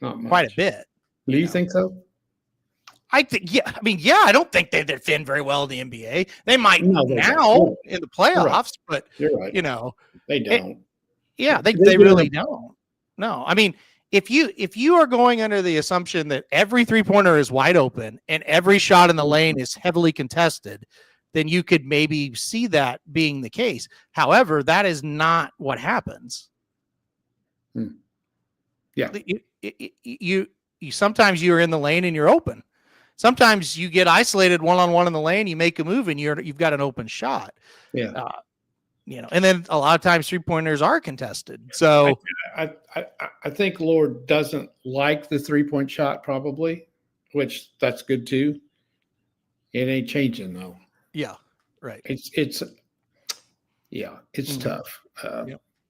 Not much. Quite a bit. Do you think so? I think, I don't think they defend very well in the NBA. They might now in the playoffs, but you're right. They don't. They really don't. No, I mean, if you are going under the assumption that every 3-pointer is wide open and every shot in the lane is heavily contested, then you could maybe see that being the case. However, that is not what happens. Yeah. You sometimes you're in the lane and you're open. Sometimes you get isolated one-on-one in the lane, you make a move and you've got an open shot. Yeah. And then a lot of times 3-pointers are contested. So I think Lord doesn't like the 3-point shot probably, which that's good too. It ain't changing though. Yeah. Right. It's tough.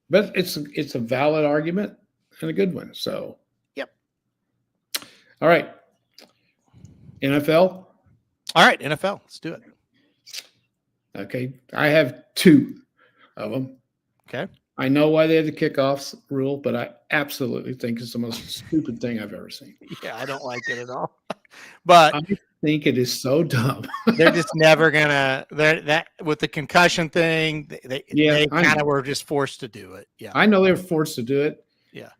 But it's a valid argument and a good one. So, all right. NFL? All right, NFL. Let's do it. Okay. I have 2 of them. Okay. I know why they have the kickoffs rule, but I absolutely think it's the most stupid thing I've ever seen. Yeah, I don't like it at all. But I think it is so dumb. They're just never gonna. That with the concussion thing, they kind of were just forced to do it. Yeah, I know they were forced to do it. Yeah,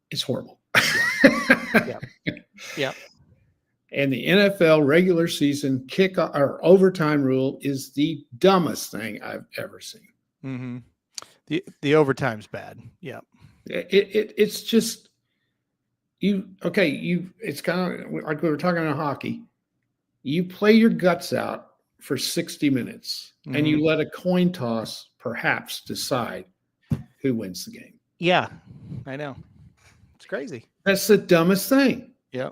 it's horrible. Yeah. And the NFL regular season kickoff or overtime rule is the dumbest thing I've ever seen. Mm-hmm. The overtime's bad. Yeah, it's just it's kind of like we were talking about hockey. You play your guts out for 60 minutes and you let a coin toss perhaps decide who wins the game. Yeah, I know. It's crazy. That's the dumbest thing. Yeah.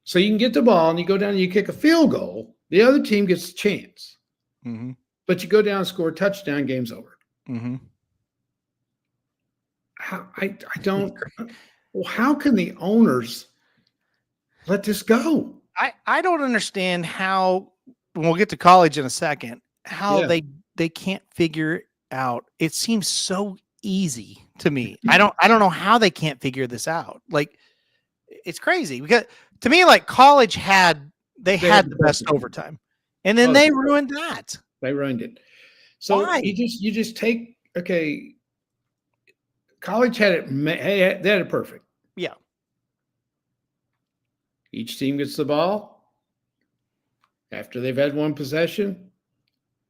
So you can get the ball and you go down and you kick a field goal. The other team gets a chance. Mm-hmm. But you go down and score a touchdown, game's over. Mm-hmm. I don't. Well, how can the owners let this go? I don't understand how. We'll get to college in a second. How they can't figure out. It seems so easy to me. I don't know how they can't figure this out. Like, it's crazy because to me, like college had the best overtime, and then they ruined that. They ruined it. So why? you just take college had it. They had it perfect. Yeah. Each team gets the ball. After they've had one possession,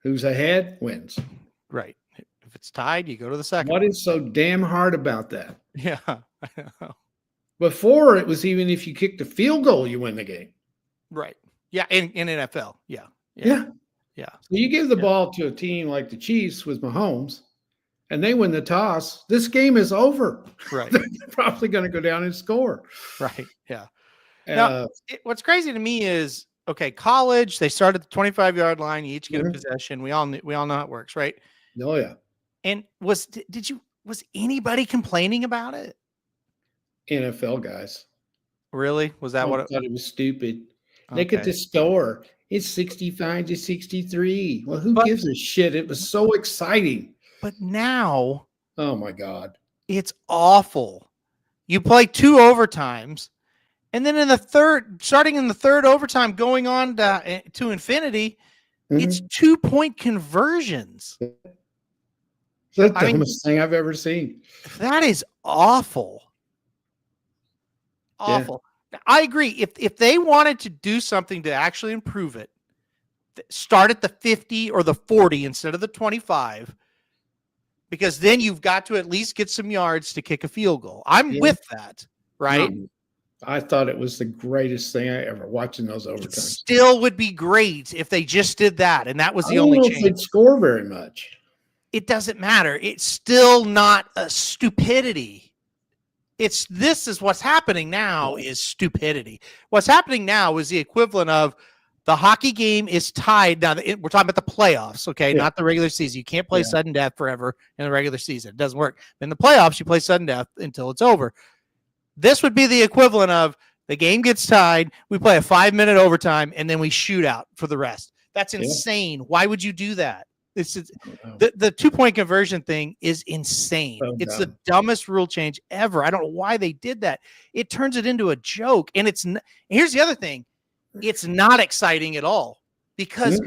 who's ahead wins. Right. If it's tied, you go to the second. What is so damn hard about that? Yeah. I know. Before it was even if you kicked a field goal, you win the game. Right. Yeah. In NFL. Yeah. Yeah. Yeah. So you give the ball to a team like the Chiefs with Mahomes, and they win the toss. This game is over. Right. They're probably going to go down and score. Right. Yeah. Now, what's crazy to me is, okay, college, they start at the 25-yard line. You each get a possession. We all know how it works, right? Oh, yeah. And was anybody complaining about it? NFL guys. Really? Was that what it thought it was stupid? Okay. Look at the score. It's 65-63. Well, who gives a shit? It was so exciting. But now, oh my God, it's awful. You play 2 overtimes, and then starting in the third overtime, going on to infinity, it's 2-point conversions. The dumbest thing I've ever seen. That is awful. Awful. Yeah. I agree. If they wanted to do something to actually improve it, start at the 50 or the 40 instead of the 25, because then you've got to at least get some yards to kick a field goal. I'm with that, right? I thought it was the greatest thing I ever watching those overtimes. It still would be great if they just did that, and that was the only change. They'd score very much. It doesn't matter. It's still not a stupidity. This is what's happening now is stupidity. What's happening now is the equivalent of the hockey game is tied. Now, we're talking about the playoffs, okay? Yeah. Not the regular season. You can't play sudden death forever in the regular season. It doesn't work. In the playoffs, you play sudden death until it's over. This would be the equivalent of The game gets tied. We play a 5-minute overtime, and then we shoot out for the rest. That's insane. Why would you do that? This is the 2-point conversion thing is insane. It's the dumbest rule change ever. I don't know why they did that. It turns it into a joke. And here's the other thing. It's not exciting at all because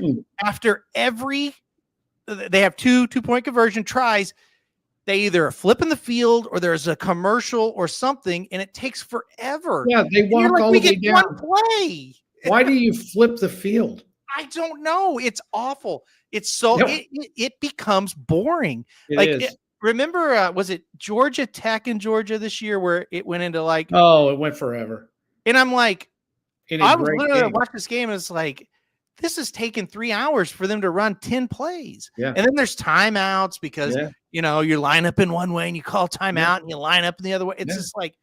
after they have 2-point conversion tries, they either flip in the field or there's a commercial or something, and it takes forever. Yeah, they walk all the way down. One play. Why do you flip the field? I don't know. It's awful. It's so it becomes boring. Remember, was it Georgia Tech in Georgia this year where it went into like? Oh, it went forever. And I'm like, I was literally watching this game, and it's like, this is taking 3 hours for them to run 10 plays. Yeah. And then there's timeouts because you line up in one way and you call timeout and you line up in the other way. It's just like,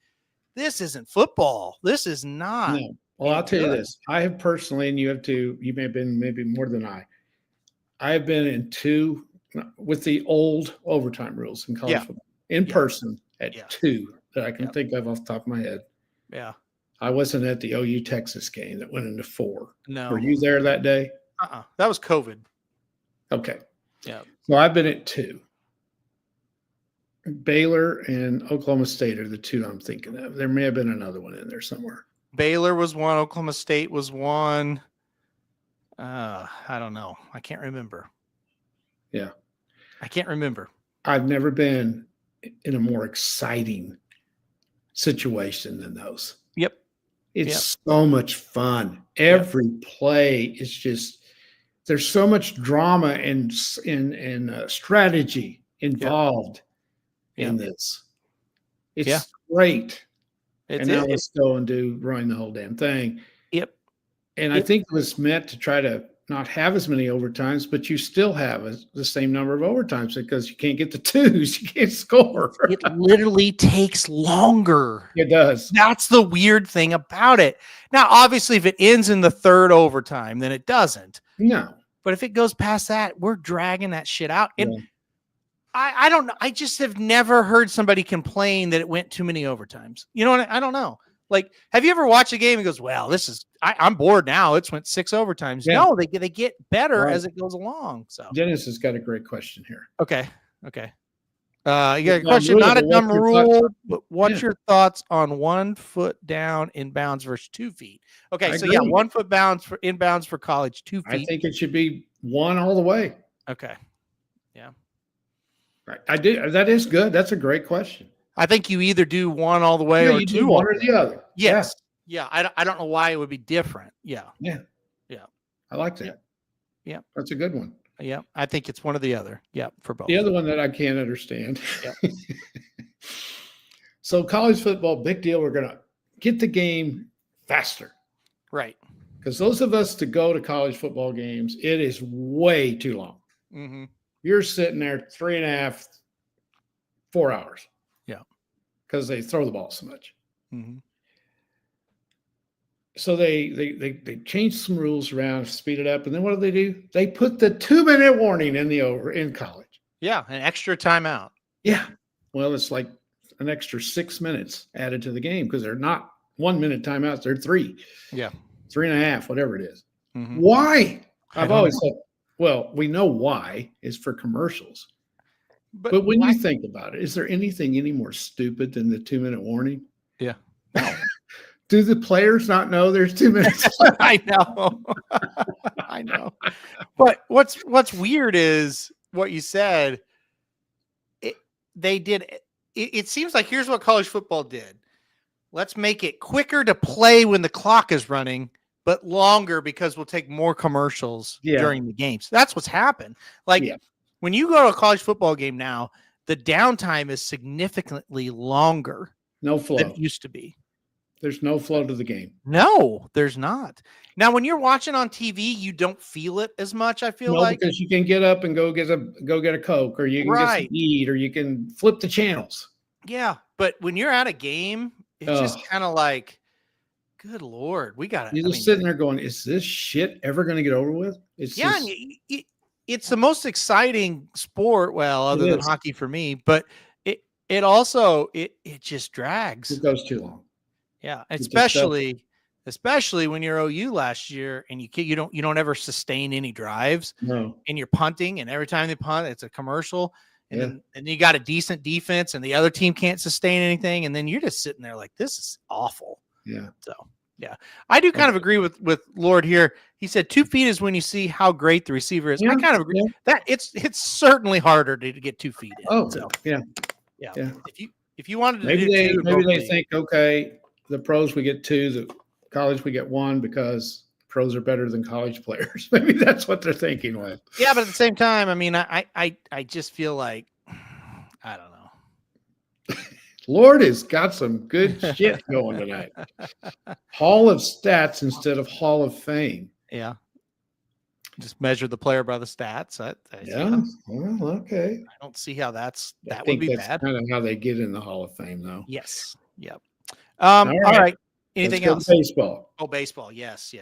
this isn't football. This is not. No. Well, I'll tell you this. I have personally, and you have too, you may have been maybe more than I have been in 2 with the old overtime rules in college football in person at 2 that I can think of off the top of my head. Yeah. I wasn't at the OU Texas game that went into 4. No. Were you there that day? That was COVID. Okay. Yeah. So I've been at 2. Baylor and Oklahoma State are the 2 I'm thinking of. There may have been another one in there somewhere. Baylor was one. Oklahoma State was one. I don't know. I can't remember. Yeah. I can't remember. I've never been in a more exciting situation than those. Yep. It's so much fun. Every play is just, there's so much drama and strategy involved in this. It's great. And now let's go and run the whole damn thing. Yep. And I think it was meant to try to not have as many overtimes, but you still have the same number of overtimes because you can't get the 2s. You can't score. It literally takes longer. It does. That's the weird thing about it. Now, obviously, if it ends in the 3rd overtime, then it doesn't. No. But if it goes past that, we're dragging that shit out. And I don't know. I just have never heard somebody complain that it went too many overtimes. You know what? I don't know. Like, have you ever watched a game and goes, well, this is, I'm bored now. It's went 6 overtimes. Yeah. No, they get better as it goes along. So Dennis has got a great question here. Okay. You got a question, not a dumb rule, but what's your thoughts on 1 foot down in bounds versus 2 feet? Okay. So 1 foot bounds for inbounds for college, 2 feet. I think it should be 1 all the way. Okay. Yeah. I did. That is good. That's a great question. I think you either do 1 all the way or 2 do one or the other. Yes. Yeah. I don't know why it would be different. Yeah. I like that. Yeah. That's a good one. Yeah. I think it's one or the other. Yeah. For both. The other one that I can't understand. So college football, big deal. We're going to get the game faster. Right. Because those of us to go to college football games, it is way too long. Mm-hmm. You're sitting there 3.5, 4 hours. Yeah. Because they throw the ball so much. Mm-hmm. So they changed some rules around, speed it up, and then what do? They put the 2-minute warning in college. Yeah, an extra timeout. Yeah. Well, it's like an extra 6 minutes added to the game because they're not 1 minute timeouts, they're 3. Yeah. 3.5, whatever it is. Mm-hmm. Why? I've always said, well, we know why is for commercials. But when you think about it, is there anything any more stupid than the 2-minute warning? Yeah. Do the players not know there's 2 minutes? I know. I know. But what's weird is what you said. It seems like here's what college football did. Let's make it quicker to play when the clock is running, but longer because we'll take more commercials during the games. That's what's happened. When you go to a college football game now, the downtime is significantly longer No flow. than it used to be. There's no flow to the game. No, there's not. Now, when you're watching on TV, you don't feel it as much. I feel like because you can get up and go get a Coke, or you can get some eat, or you can flip the channels. Yeah, but when you're at a game, it's just kind of like, good Lord, we got it. You're just sitting there going, "Is this shit ever going to get over with?" It's it's the most exciting sport. Well, other than hockey for me, but it also just drags. It goes too long. Yeah, It's just especially when you're OU last year and you don't ever sustain any drives no. and you're punting, and every time they punt, it's a commercial. And Yeah. then you got a decent defense and the other team can't sustain anything. And then you're just sitting there like, this is awful. Yeah. So, yeah, I do kind of agree with Lord here. He said 2 feet is when you see how great the receiver is. Yeah, I kind of agree that it's certainly harder to get 2 feet in. Oh, so, yeah. If you wanted to Maybe do they think, okay, the pros we get 2, the college we get 1 because pros are better than college players. Maybe that's what they're thinking with. Yeah, but at the same time, I mean, I just feel like I don't know. Lord has got some good shit going tonight. Hall of Stats instead of Hall of Fame. Yeah. Just measure the player by the stats. Yeah. Well, okay. I don't see how that I would think be that's bad. kind of how they get in the Hall of Fame, though. Yes. Yep. All right. Anything else? Baseball. Oh, baseball. Yes.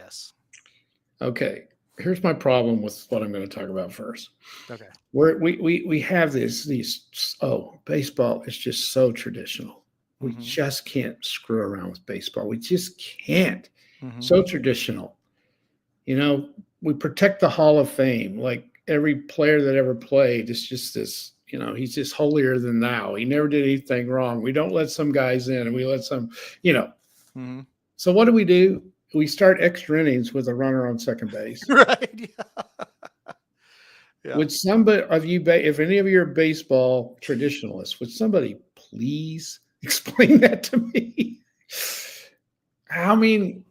Okay. Here's my problem with what I'm going to talk about first. Okay. We have these baseball is just so traditional. We just can't screw around with baseball. We just can't. So traditional. You know, we protect the Hall of Fame. Like every player that ever played is just this, you know, he's just holier than thou. He never did anything wrong. We don't let some guys in and we let some, you know. So what do? We start extra innings with a runner on second base. Right. Yeah. Would somebody of you, if any of you are baseball traditionalists, would somebody please explain that to me? I mean,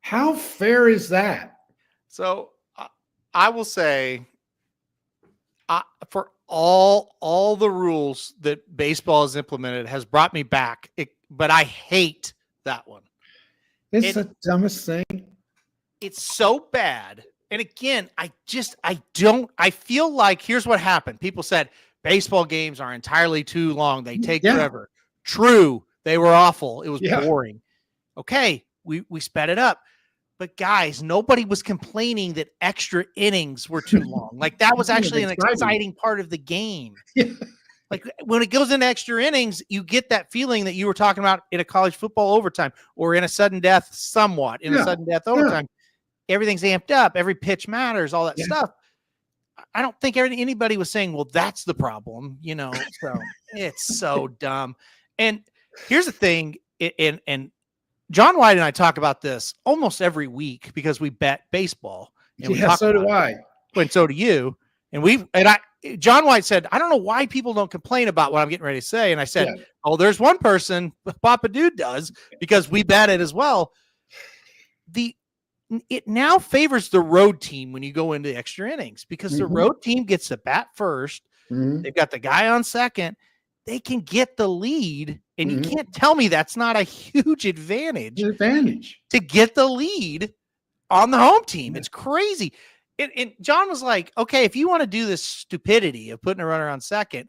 how fair is that? So I will say, for all the rules that baseball has implemented has brought me back, but I hate that one. It's the dumbest thing. It's so bad. And again, I feel like here's what happened. People said baseball games are entirely too long. They take forever. True. They were awful. It was boring. Okay. We sped it up. But guys, nobody was complaining that extra innings were too long. Like that was actually an exciting part of the game. Like when it goes into extra innings, you get that feeling that you were talking about in a college football overtime or in a sudden death, somewhat in a sudden death overtime. Everything's amped up. Every pitch matters, all that stuff. I don't think anybody was saying, well, that's the problem, you know, so it's so dumb. And here's the thing. And John White and I talk about this almost every week because we bet baseball. And so do I. And so do you. And John White said, I don't know why people don't complain about what I'm getting ready to say. And I said, oh, there's one person, Papa Dude does, because we bet it as well. It now favors the road team when you go into extra innings because the road team gets the bat first. They've got the guy on second. They can get the lead. And you can't tell me that's not a huge advantage to get the lead on the home team. It's crazy. And John was like, okay, if you want to do this stupidity of putting a runner on second,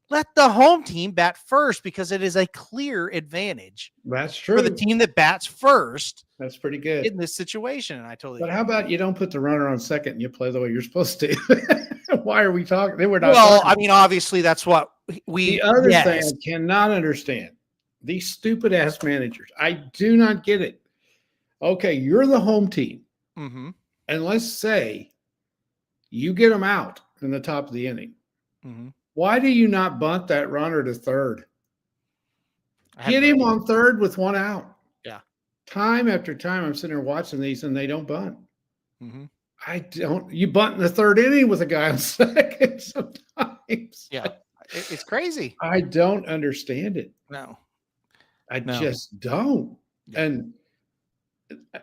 let the home team bat first because it is a clear advantage. That's true. For the team that bats first. That's pretty good in this situation. And I totally. But how about you don't put the runner on second and you play the way you're supposed to? Why are we talking? They were not. Well, I mean, obviously that's what we. The other thing I cannot understand, these stupid ass managers. I do not get it. Okay, you're the home team. And let's say you get them out in the top of the inning. Why do you not bunt that runner to third? Get him on third with one out. Yeah. Time after time, I'm sitting there watching these and they don't bunt. You bunt in the third inning with a guy on second sometimes. Yeah. It's crazy. I don't understand it. No. I just don't. Yeah. And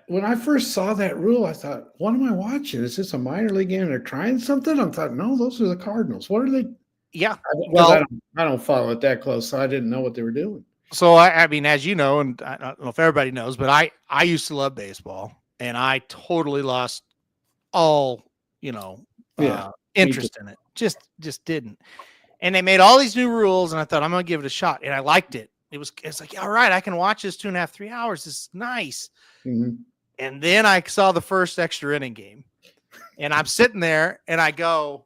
when I first saw that rule, I thought, what am I watching? Is this a minor league game? They're trying something? I thought, no, those are the Cardinals. What are they? Yeah. I don't follow it that close, so I didn't know what they were doing. So, I mean, as you know, and I don't know if everybody knows, but I used to love baseball, and I totally lost all, interest in it. Just didn't. And they made all these new rules, and I thought, I'm going to give it a shot, and I liked it. It's like, all right, I can watch this 2.5, 3 hours. This is nice. And then I saw the first extra inning game, and I'm sitting there, and I go,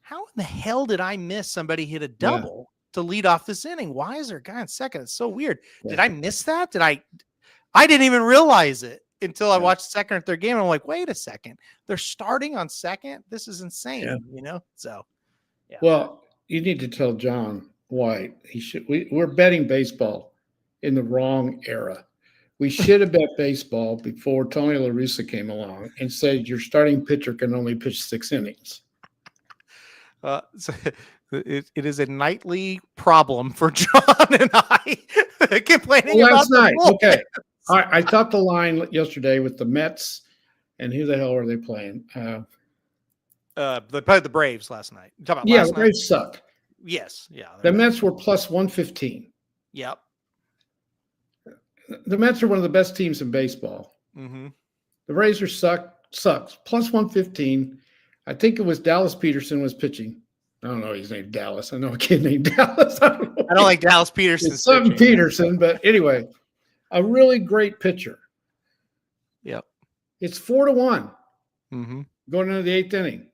how in the hell did I miss somebody hit a double to lead off this inning. Why is there a guy on second? It's so weird. Yeah. Did I miss that? I didn't even realize it until I watched the second or third game. And I'm like, wait a second. They're starting on second. This is insane, So, yeah. Well, you need to tell John White we're betting baseball in the wrong era. We should have bet baseball before Tony La Russa came along and said your starting pitcher can only pitch 6 innings. So it is a nightly problem for John and I complaining about night. Okay. I thought the line yesterday with the Mets and who the hell are they playing? They played the Braves last night. The Braves suck. Yes. Yeah. The Mets were plus 115. Yep. The Mets are one of the best teams in baseball. Mm-hmm. The Braves sucks. Plus 115. I think it was Dallas Peterson was pitching. I don't know his name, Dallas. I know a kid named Dallas. I don't like Dallas Peterson. It's something Peterson, but anyway, a really great pitcher. Yep. It's 4-1 mm-hmm. going into the 8th inning.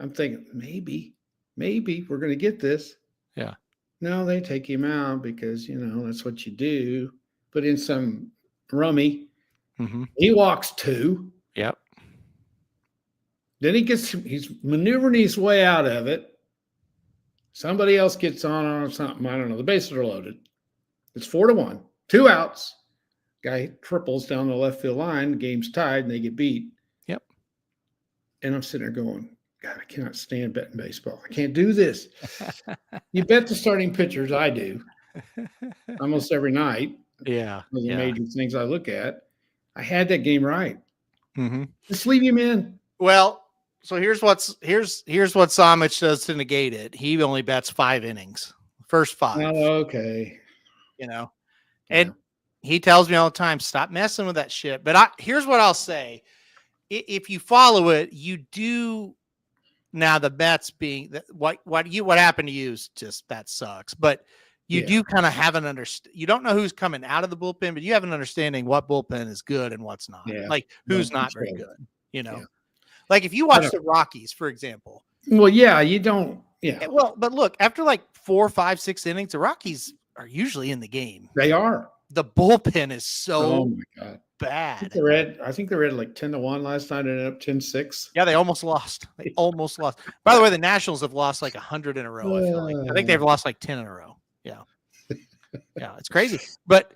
I'm thinking maybe we're going to get this. Yeah. No, they take him out because, that's what you do. Put in some rummy. Mm-hmm. He walks 2. Yep. Then he's maneuvering his way out of it. Somebody else gets on something. I don't know. The bases are loaded. It's 4-1. 2 outs. Guy triples down the left field line. The game's tied, and they get beat. Yep. And I'm sitting there going, God, I cannot stand betting baseball. I can't do this. You bet the starting pitchers. I do. Almost every night. Yeah. One of the major things I look at. I had that game right. Mm-hmm. Just leave him in. Well, so here's what Samich does to negate it. He only bets 5 innings, first 5. Oh, okay. And he tells me all the time, stop messing with that shit. But here's what I'll say: if you follow it, you do. Now the bets being that what happened to you is just that sucks. But you do kind of have an understand. You don't know who's coming out of the bullpen, but you have an understanding what bullpen is good and what's not. Yeah. Like who's not very good. Like if you watch the Rockies, for example. Well, yeah, you don't. Yeah. Well, but look, after like 4, 5, 6 innings, the Rockies are usually in the game. They are. The bullpen is so bad. I think they read like 10-1 last night and ended up 10-6. Yeah, they almost lost. By the way, the Nationals have lost like 100 in a row. I feel like. I think they've lost like 10 in a row. Yeah. Yeah, it's crazy. But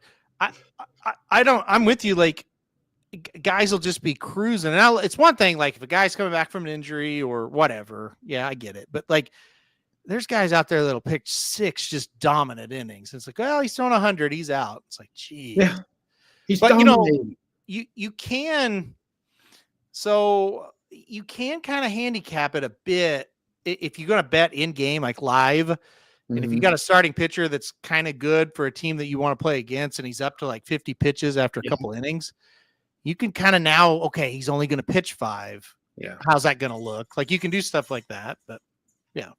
I'm with you. Like, guys will just be cruising. And it's one thing, like if a guy's coming back from an injury or whatever. Yeah, I get it. But like, there's guys out there that'll pitch 6 just dominant innings. It's like, well, he's throwing 100, he's out. It's like, gee. Yeah. He's dominating. You can kind of handicap it a bit if you're going to bet in game, like live. And if you got a starting pitcher that's kind of good for a team that you want to play against, and he's up to like 50 pitches after a couple innings, you can kind of now, okay, he's only going to pitch 5. Yeah. How's that going to look? Like you can do stuff like that, but yeah.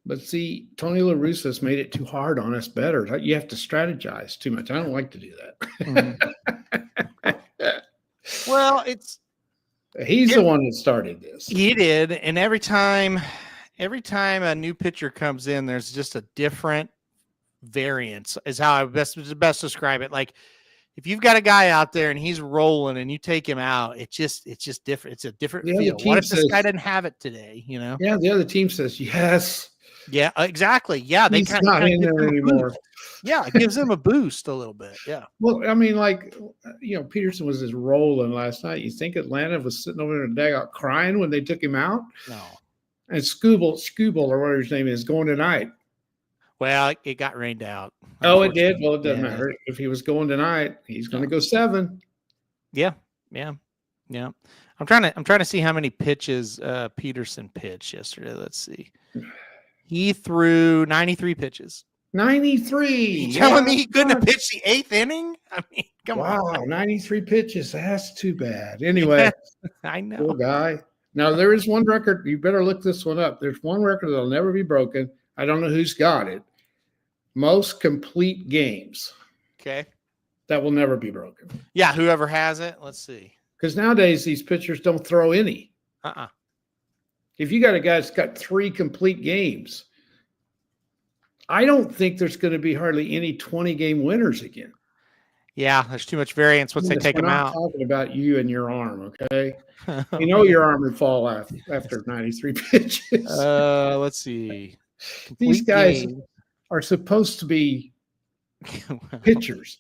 But see, Tony La Russa's made it too hard on us bettors. You have to strategize too much. I don't like to do that. Well, he's the one that started this. He did, and every time a new pitcher comes in, there's just a different variance. Is how I best describe it. Like if you've got a guy out there and he's rolling and you take him out, it's just different. It's a different feel. What if this guy didn't have it today? Yeah, the other team says yes. Yeah, exactly. Yeah, he's not in there anymore. Yeah, it gives them a boost a little bit. Yeah. Well, I mean, like, Peterson was just rolling last night. You think Atlanta was sitting over in the dugout crying when they took him out? No. And Skubal or whatever his name is going tonight. Well, it got rained out. Oh, it did? Well, it doesn't matter. If he was going tonight, he's going to go 7. Yeah. I'm trying to see how many pitches Peterson pitched yesterday. Let's see. He threw 93 pitches. 93. You telling me he couldn't have pitched the 8th inning? I mean, come on. Wow, 93 pitches. That's too bad. Anyway, I know. Poor guy. Now, there is one record. You better look this one up. There's one record that'll never be broken. I don't know who's got it. Most complete games. Okay. That will never be broken. Yeah, whoever has it. Let's see. Because nowadays, these pitchers don't throw any. If you got a guy that's got 3 complete games, I don't think there's going to be hardly any 20-game winners again. Yeah, there's too much variance once they take them out. We're not talking about you and your arm, okay? You know your arm would fall after 93 pitches. Let's see. These guys are supposed to be pitchers.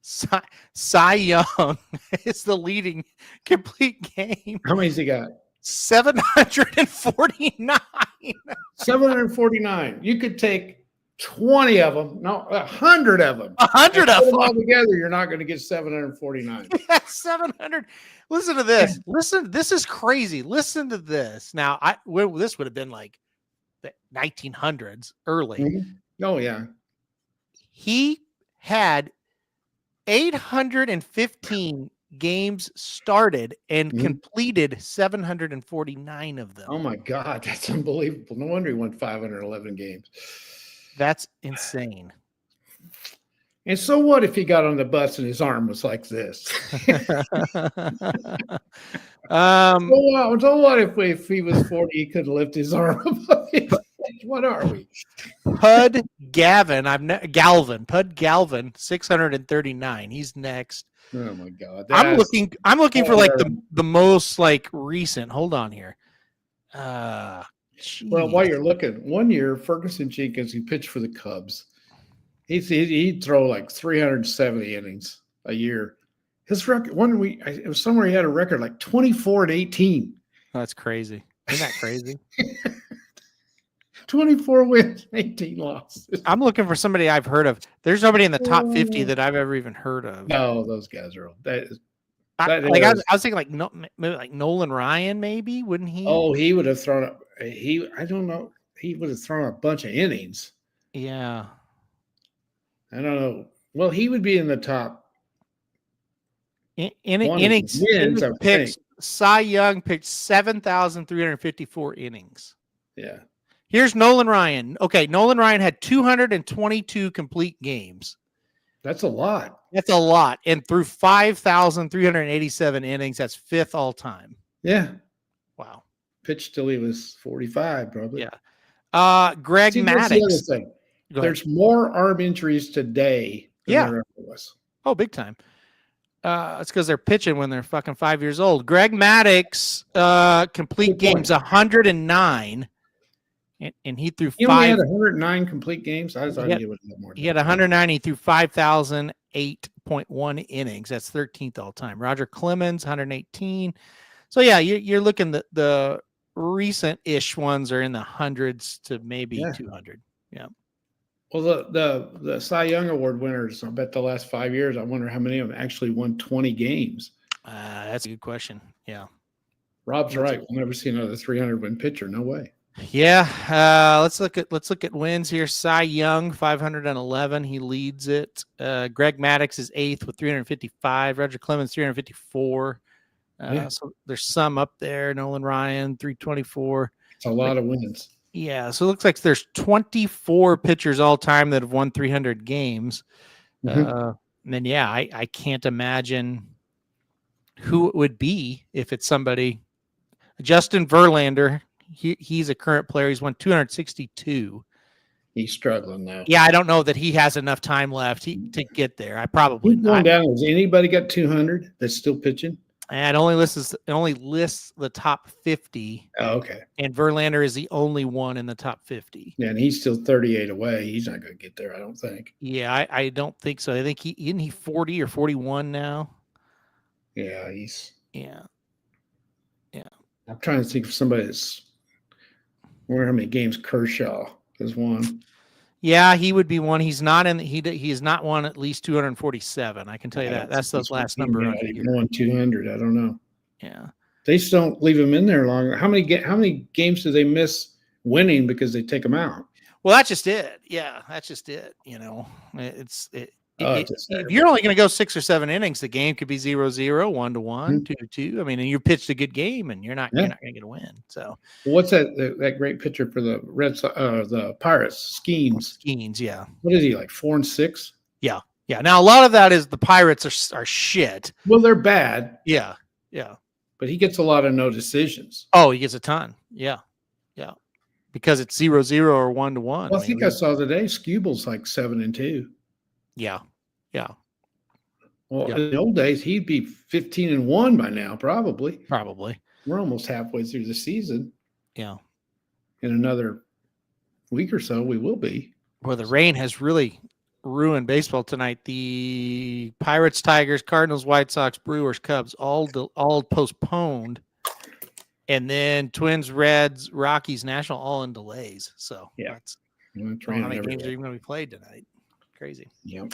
Cy Young is the leading complete game. How many's he got? 749. 749. You could take 20 of them, no, 100 of them. 100 of them all together, you're not going to get 749. Yeah, 700. Listen to this. Listen, this is crazy. Listen to this. Now, this would have been like the 1900s, early. Mm-hmm. Oh yeah. He had 815 games started and completed 749 of them. Oh my God, that's unbelievable. No wonder he won 511 games. That's insane. And so what if he got on the bus and his arm was like this? So what if he was 40, he couldn't lift his arm above it? What are we? Pud Galvin, Pud Galvin, 639. He's next. Oh my God. I'm looking for like the most like recent. Hold on here. Well, while you're looking, one year Ferguson Jenkins, he pitched for the Cubs. He'd throw like 370 innings a year. His record it was somewhere he had a record like 24-18. That's crazy. Isn't that crazy? 24 wins, 18 losses. I'm looking for somebody I've heard of. There's nobody in the top 50 that I've ever even heard of. No, those guys are. I was thinking like maybe like Nolan Ryan, maybe wouldn't he? Oh, he would have thrown up. I don't know. He would have thrown a bunch of innings. Yeah. I don't know. Well, he would be in the top. Innings picks. Cy Young picked 7,354 innings. Yeah. Here's Nolan Ryan. Okay, Nolan Ryan had 222 complete games. That's a lot. That's a lot. And through 5,387 innings, that's fifth all time. Yeah. Wow. Pitched till he was 45, probably. Yeah. Greg Maddux. There's more arm injuries today than there ever was. Oh, big time. It's because they're pitching when they're fucking 5 years old. Greg Maddux, complete games 109. And he threw He only had 109 complete games. I thought he would have more. He had 109. He threw 5,008.1 innings. That's 13th all time. Roger Clemens, 118. So yeah, you're looking the recent-ish ones are in the hundreds to maybe 200. Yeah. Well, the Cy Young Award winners, I bet the last 5 years, I wonder how many of them actually won 20 games. That's a good question. Yeah. Rob's right. We'll never see another 300-win pitcher. No way. Yeah, let's look at wins here. Cy Young, 511. He leads it. Greg Maddux is eighth with 355. Roger Clemens, 354. So there's some up there. Nolan Ryan, 324. It's a lot of wins. Yeah, so it looks like there's 24 pitchers all time that have won 300 games. And then, I can't imagine who it would be if it's somebody. Justin Verlander. He's a current player. He's won 262. He's struggling now. Yeah, I don't know that he has enough time left to get there. I probably He's going down. Has anybody got 200 that's still pitching? And it only lists the top 50. Oh, okay. And Verlander is the only one in the top 50. Yeah, and he's still 38 away. He's not going to get there, I don't think. Yeah, I don't think so. I think isn't he 40 or 41 now? Yeah, he's. Yeah. I'm trying to think of somebody that's. I wonder how many games Kershaw has won. Yeah, he would be one. He's not in. He has not won at least 247. I can tell you that. That's the last number. Won 200. I don't know. Yeah, they just don't leave him in there longer. How many games do they miss winning because they take him out? Well, that's just it. Yeah, that's just it. You know, if you're only going to go 6 or 7 innings, the game could be 0-0, 1-1, 2-2. I mean, and you pitched a good game, and you're not going to get a win. So, what's that great pitcher for the the Pirates? Skeens. Yeah. What is he like? 4-6? Yeah. Now a lot of that is the Pirates are shit. Well, they're bad. Yeah. But he gets a lot of no decisions. Oh, he gets a ton. Yeah. because it's 0-0 or 1-1. Well, I think I saw today Skubel's like 7-2. Yeah. Yeah. Well, in the old days, he'd be 15-1 by now, probably. Probably. We're almost halfway through the season. Yeah. In another week or so, we will be. Well, the rain has really ruined baseball tonight. The Pirates, Tigers, Cardinals, White Sox, Brewers, Cubs, all postponed. And then Twins, Reds, Rockies, National, all in delays. So that's how many games are even going to be played tonight? Crazy. Yep.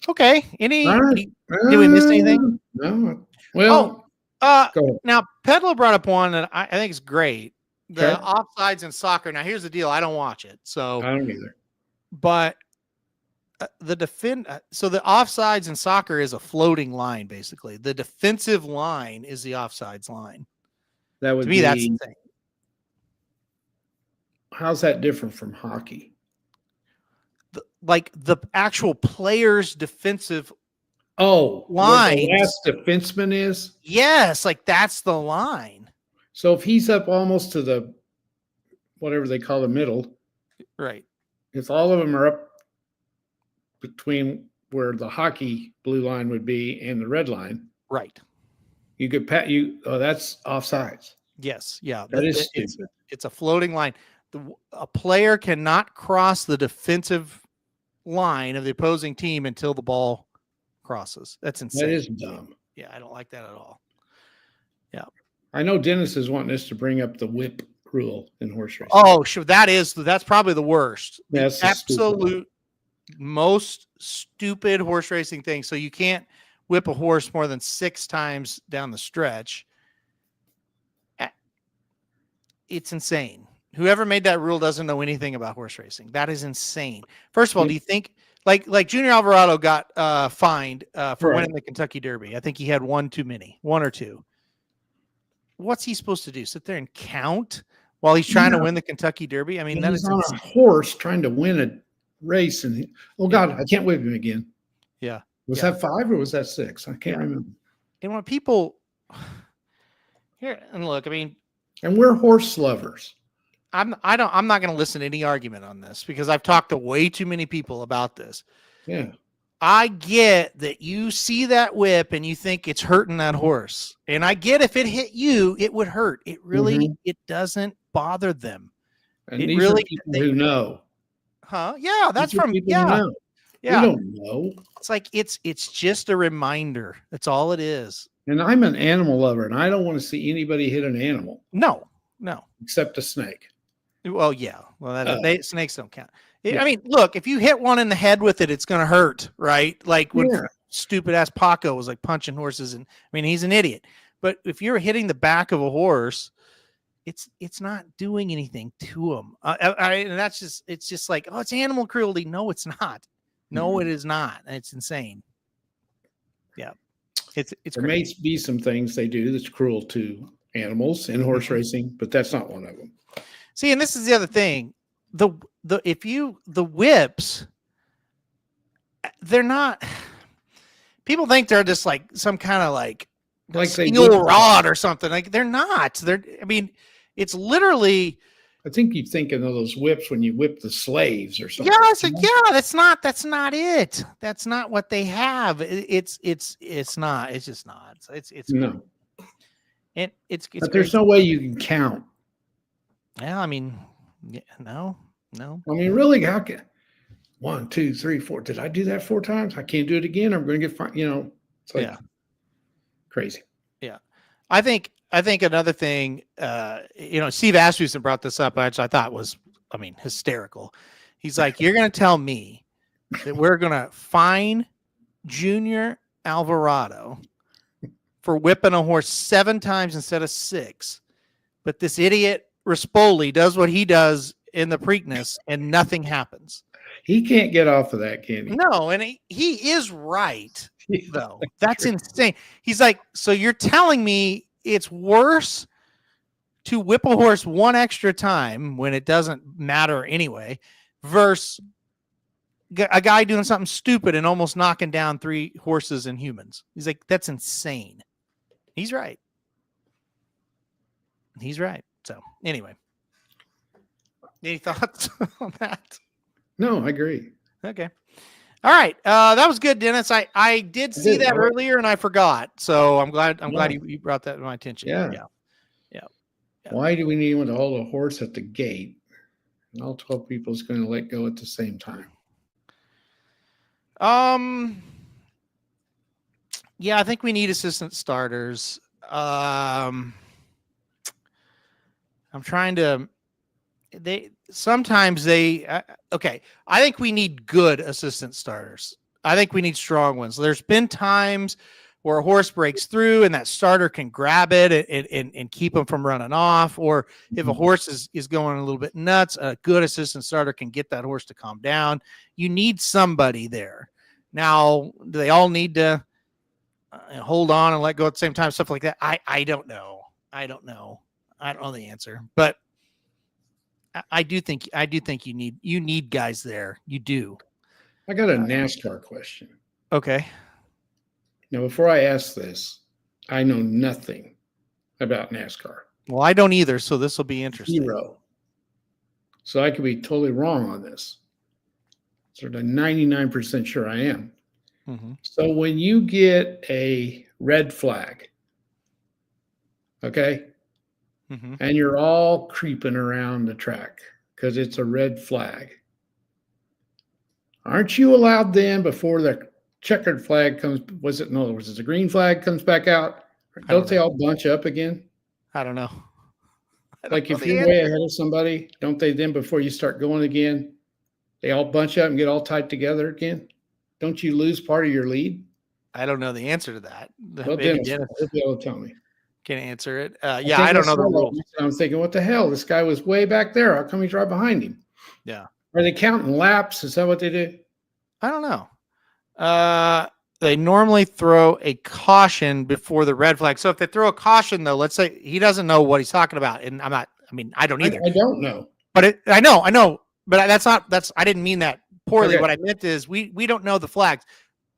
Okay. Did we miss anything? No. Well, now Pedlo brought up one that I think is great. The offsides in soccer. Now, here's the deal. I don't watch it. So I don't either. But so the offsides in soccer is a floating line, basically. The defensive line is the offsides line. That would to me, that's insane. How's that different from hockey? The actual player's defensive line. The last defenseman is? Yes, like that's the line. So if he's up almost to the whatever they call the middle, right? If all of them are up between where the hockey blue line would be and the red line, right? You could that's offsides. Yes, yeah, that is stupid. It's a floating line. A player cannot cross the defensive line of the opposing team until the ball crosses. That's insane. That is dumb. Yeah, I don't like that at all. Yeah, I know Dennis is wanting us to bring up the whip rule in horse racing. Oh, sure. That's probably the worst. That's the absolute most stupid horse racing thing. So you can't whip a horse more than 6 times down the stretch. It's insane. Whoever made that rule doesn't know anything about horse racing. That is insane. First of all, do you think like Junior Alvarado got fined for winning the Kentucky Derby? I think he had one or two. What's he supposed to do? Sit there and count while he's trying to win the Kentucky Derby? I mean, that is on a horse trying to win a race, and God, I can't whip him again. Yeah, was that 5 or was that 6? I can't remember. And when people here and look, I mean, and we're horse lovers. I'm not going to listen to any argument on this because I've talked to way too many people about this. Yeah. I get that you see that whip and you think it's hurting that horse. And I get if it hit you, it would hurt. It really, it doesn't bother them. And it these really, are people who know. Huh? Yeah, that's these from, yeah. Yeah. We don't know. It's like, it's just a reminder. That's all it is. And I'm an animal lover and I don't want to see anybody hit an animal. No. Except a snake. Well, yeah. Well, snakes don't count. I mean, look, if you hit one in the head with it, it's going to hurt, right? Like when stupid ass Paco was like punching horses, and I mean, he's an idiot. But if you're hitting the back of a horse, it's not doing anything to him. And it's just like, oh, it's animal cruelty. No, it's not. No, it is not. It's insane. Yeah, it's. There may be some things they do that's cruel to animals in horse racing, but that's not one of them. See, and this is the other thing. The whips, they're not. People think they're just like some kind of like steel rod or something. Like they're not. I mean, it's literally. I think you're thinking of those whips when you whip the slaves or something. Yeah, that's not it. That's not what they have. It's not. It's just not. It's no. And it's but there's no way you can count. Yeah, I mean, no. I mean, really, how can 1, 2, 3, 4? Did I do that 4 times? I can't do it again. I'm going to get fined. It's like crazy. Yeah, I think another thing. Steve Asmussen brought this up, which I thought was, hysterical. He's like, "You're going to tell me that we're going to fine Junior Alvarado for whipping a horse 7 times instead of 6, but this idiot Rispoli does what he does in the Preakness and nothing happens." He can't get off of that, can he? No, and he is right, though. That's insane. He's like, so you're telling me it's worse to whip a horse 1 extra time when it doesn't matter anyway, versus a guy doing something stupid and almost knocking down 3 horses and humans. He's like, that's insane. He's right. So anyway. Any thoughts on that? No, I agree. Okay. All right. That was good, Dennis. I did see that earlier and I forgot. So I'm glad you brought that to my attention. Yeah. Why do we need anyone to hold a horse at the gate? And all 12 people is going to let go at the same time. Yeah, I think we need assistant starters. I'm trying to. Okay. I think we need good assistant starters. I think we need strong ones. There's been times where a horse breaks through and that starter can grab it and keep them from running off. Or if a horse is going a little bit nuts, a good assistant starter can get that horse to calm down. You need somebody there. Now, do they all need to hold on and let go at the same time? Stuff like that. I don't know. I don't know the answer, but I do think you need guys there. You do. I got a NASCAR question. Okay. Now, before I ask this, I know nothing about NASCAR. Well, I don't either, so this will be interesting. 0. So I could be totally wrong on this. Sort of 99% sure I am. Mm-hmm. So when you get a red flag, okay, and you're all creeping around the track because it's a red flag, aren't you allowed then before the checkered flag comes? Was it in other words, the green flag comes back out? Don't they all bunch up again? I don't know. Like if you're way ahead of somebody, don't they then before you start going again, they all bunch up and get all tied together again? Don't you lose part of your lead? I don't know the answer to that. Well, Dennis will be able to tell me. Can answer it. Yeah, I don't know the rules. I'm thinking, what the hell? This guy was way back there. How come he's right behind him? Yeah. Are they counting laps? Is that what they do? I don't know. They normally throw a caution before the red flag. So if they throw a caution, though, let's say he doesn't know what he's talking about, and I don't either. I don't know. But I know. But I didn't mean that poorly. Okay. What I meant is we don't know the flags.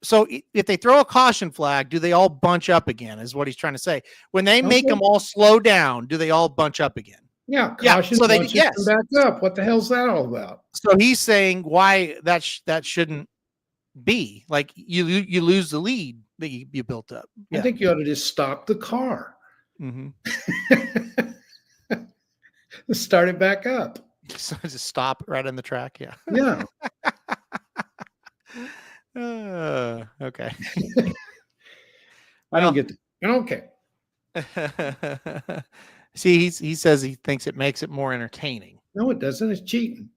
So if they throw a caution flag, do they all bunch up again? Is what he's trying to say. When they make them all slow down, do they all bunch up again? Yeah. Caution. So they yes. Back up. What the hell's that all about? So he's saying why that shouldn't be like you lose the lead that you built up. I think you ought to just stop the car. Start it back up. So just stop right on the track. Yeah. Yeah. Okay. I don't get that. Okay. See, he says he thinks it makes it more entertaining. No, it doesn't. It's cheating.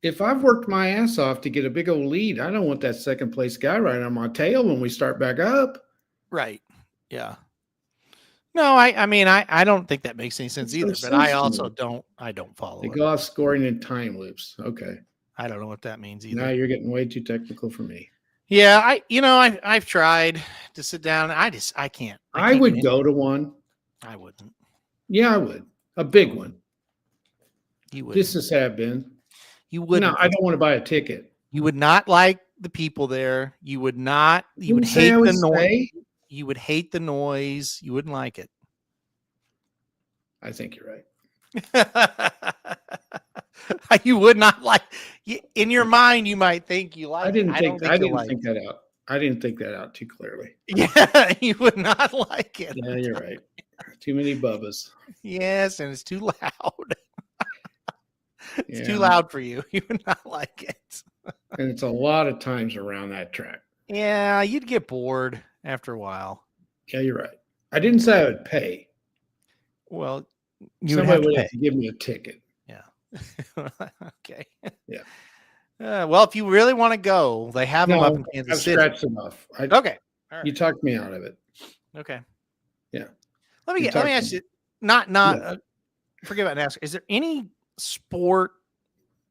If I've worked my ass off to get a big old lead, I don't want that second place guy right on my tail when we start back up. Right. Yeah. No, I don't think that makes any sense either, but I also don't follow it. They go off scoring in time loops. Okay. I don't know what that means either. Now you're getting way too technical for me. Yeah, I've tried to sit down. I can't. I would go to one. I wouldn't. Yeah, I would. A big one. You would. This has been. You would. No, I don't want to buy a ticket. You would not like the people there. You would not. You would hate the noise. You would hate the noise. You wouldn't like it. I think you're right. You would not like. In your mind, you might think you like. I didn't think that out. I didn't think that out too clearly. Yeah, you would not like it. Yeah, you're right. Too many bubbas. Yes, and it's too loud. It's too loud for you. You would not like it. And it's a lot of times around that track. Yeah, you'd get bored after a while. Yeah, you're right. I didn't say I would pay. Well, somebody would have to give me a ticket. Yeah. Okay. Yeah. Well, if you really want to go, they have them up in Kansas City. I've scratched enough. Okay. All right. You talked me out of it. Okay. Yeah. Let me ask you. Forget about NASCAR. Is there any sport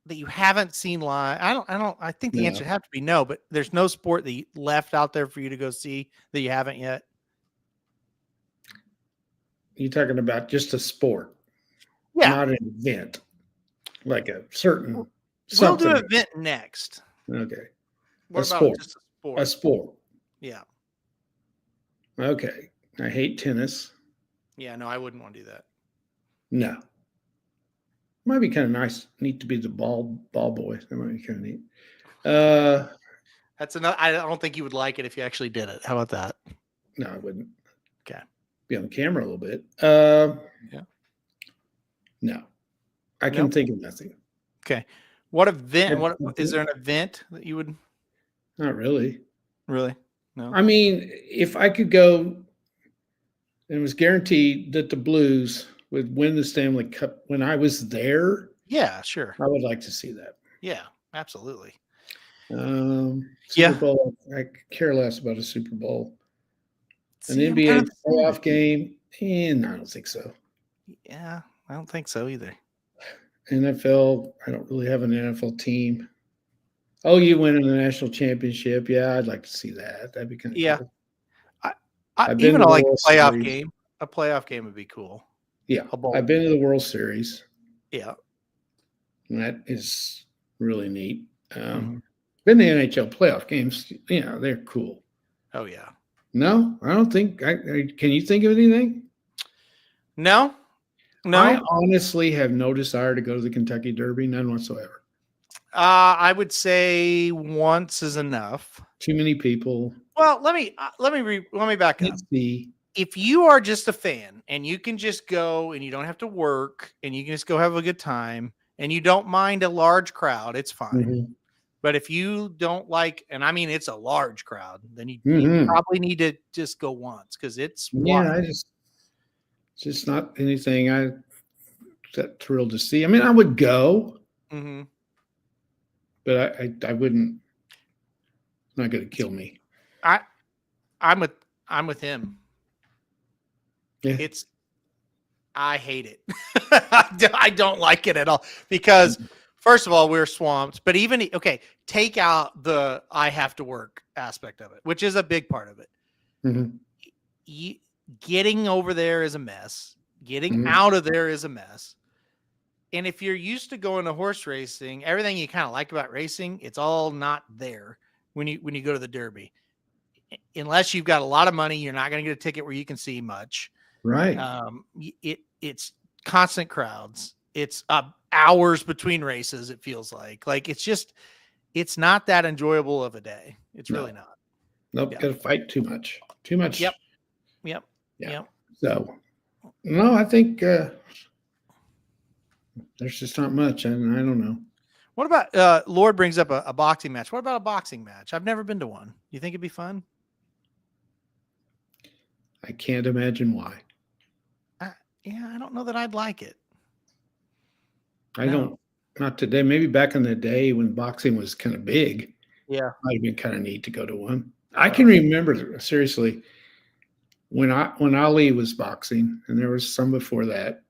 that you haven't seen live? I think the answer would have to be no, but there's no sport that you left out there for you to go see that you haven't yet. You're talking about just a sport, not an event, like a certain. We'll do an event next. Okay. What about just a sport? A sport. Yeah. Okay. I hate tennis. Yeah, no, I wouldn't want to do that. No. Might be kind of neat to be the ball boy. That might be kind of neat. That's enough. I don't think you would like it if you actually did it. How about that? No, I wouldn't. Okay. Be on camera a little bit. Yeah. No, I can think of nothing. Okay. What event? What is there an event that you would? Not really. Really? No. I mean, if I could go, and it was guaranteed that the Blues would win the Stanley Cup when I was there. Yeah, sure. I would like to see that. Yeah, absolutely. Super Bowl. I care less about a Super Bowl. An NBA playoff game. And I don't think so. Yeah, I don't think so either. NFL, I don't really have an NFL team. Oh, you winning the national championship. Yeah, I'd like to see that. That'd be kind of cool. Even like a playoff game. A playoff game would be cool. Yeah. I've been to the World Series. Yeah. And that is really neat. Been to the NHL playoff games. Yeah, they're cool. Oh, yeah. No, I don't think. Can you think of anything? No. I honestly have no desire to go to the Kentucky Derby, none whatsoever. I would say once is enough. Too many people. Well, let me back up. If you are just a fan and you can just go and you don't have to work and you can just go have a good time and you don't mind a large crowd, it's fine. Mm-hmm. But if you don't like, and I mean it's a large crowd, then you probably need to just go once because it's wild. Just not anything I'm that thrilled to see. I mean, I would go, but I wouldn't. It's not going to kill me. I'm with him. Yeah. I hate it. I don't like it at all because first of all, we're swamped, but even, take out the, I have to work aspect of it, which is a big part of it. Getting over there is a mess. Getting out of there is a mess. And if you're used to going to horse racing, everything you kind of like about racing, it's all not there when you go to the Derby. Unless you've got a lot of money, you're not going to get a ticket where you can see much. Right. It's constant crowds. It's hours between races. It feels like it's not that enjoyable of a day. It's really not. Nope. Got to fight too much. Too much. Yep. Yeah. So, no, I think there's just not much. And I don't know. What about Lord brings up a boxing match? What about a boxing match? I've never been to one. You think it'd be fun? I can't imagine why. I don't know that I'd like it. I don't. Not today. Maybe back in the day when boxing was kind of big. Yeah, might have been kind of neat to go to one. I can remember seriously when Ali was boxing, and there was some before that.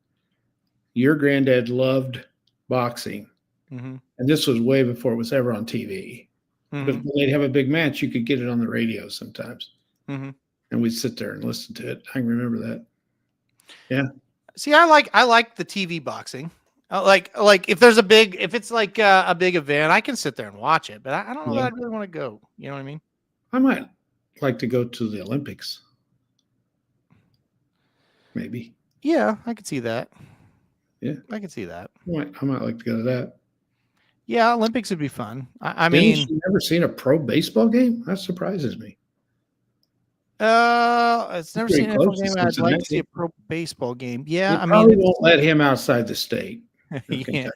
Your granddad loved boxing, and this was way before it was ever on TV. But when they'd have a big match, you could get it on the radio sometimes, and we'd sit there and listen to it. I can remember that. Yeah. See, I like the TV boxing. Like if it's like a big event, I can sit there and watch it. But I don't know that I'd really want to go. You know what I mean? I might like to go to the Olympics. Maybe. Yeah, I could see that. Yeah, I could see that. I might like to go to that. Yeah, Olympics would be fun. I mean, you've never seen a pro baseball game? That surprises me. I've never seen a game. I'd like to see a pro baseball game. Yeah, I mean, won't let him outside the state. Yeah.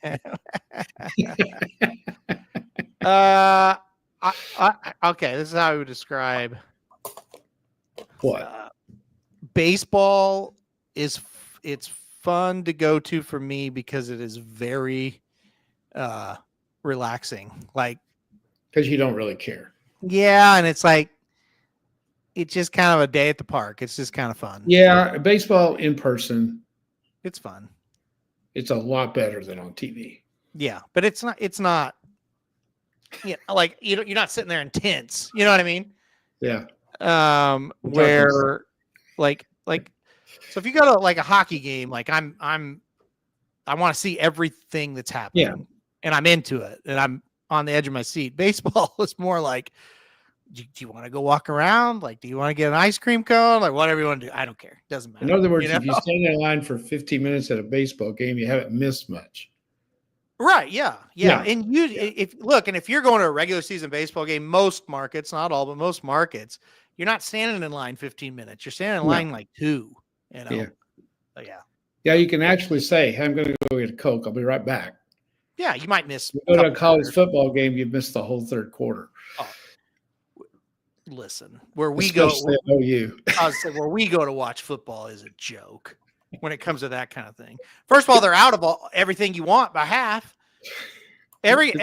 Okay, this is how I would describe what baseball is. It's fun to go to for me because it is very relaxing. Like, because you don't really care. Yeah, and it's like it's just kind of a day at the park. It's just kind of fun. Yeah, baseball in person. It's fun. It's a lot better than on TV. Yeah, but it's not. Yeah, like you're not sitting there intense. You know what I mean? Yeah. Where, like, so if you go to like a hockey game, like I want to see everything that's happening, and I'm into it, and I'm on the edge of my seat. Baseball is more like, do you want to go walk around? Like, do you want to get an ice cream cone? Like, whatever you want to do. I don't care. It doesn't matter. In other words, if you stand in line for 15 minutes at a baseball game, you haven't missed much. Right. Yeah. And if you're going to a regular season baseball game, most markets, not all, but most markets, you're not standing in line 15 minutes. You're standing in line like 2, you know? Yeah. So, yeah. Yeah. You can actually say, hey, I'm going to go get a Coke. I'll be right back. Yeah. You might miss. You go to a college football game, you miss the whole third quarter. Oh. Listen, where we go to watch football is a joke when it comes to that kind of thing. First of all, they're out of everything you want by half. Every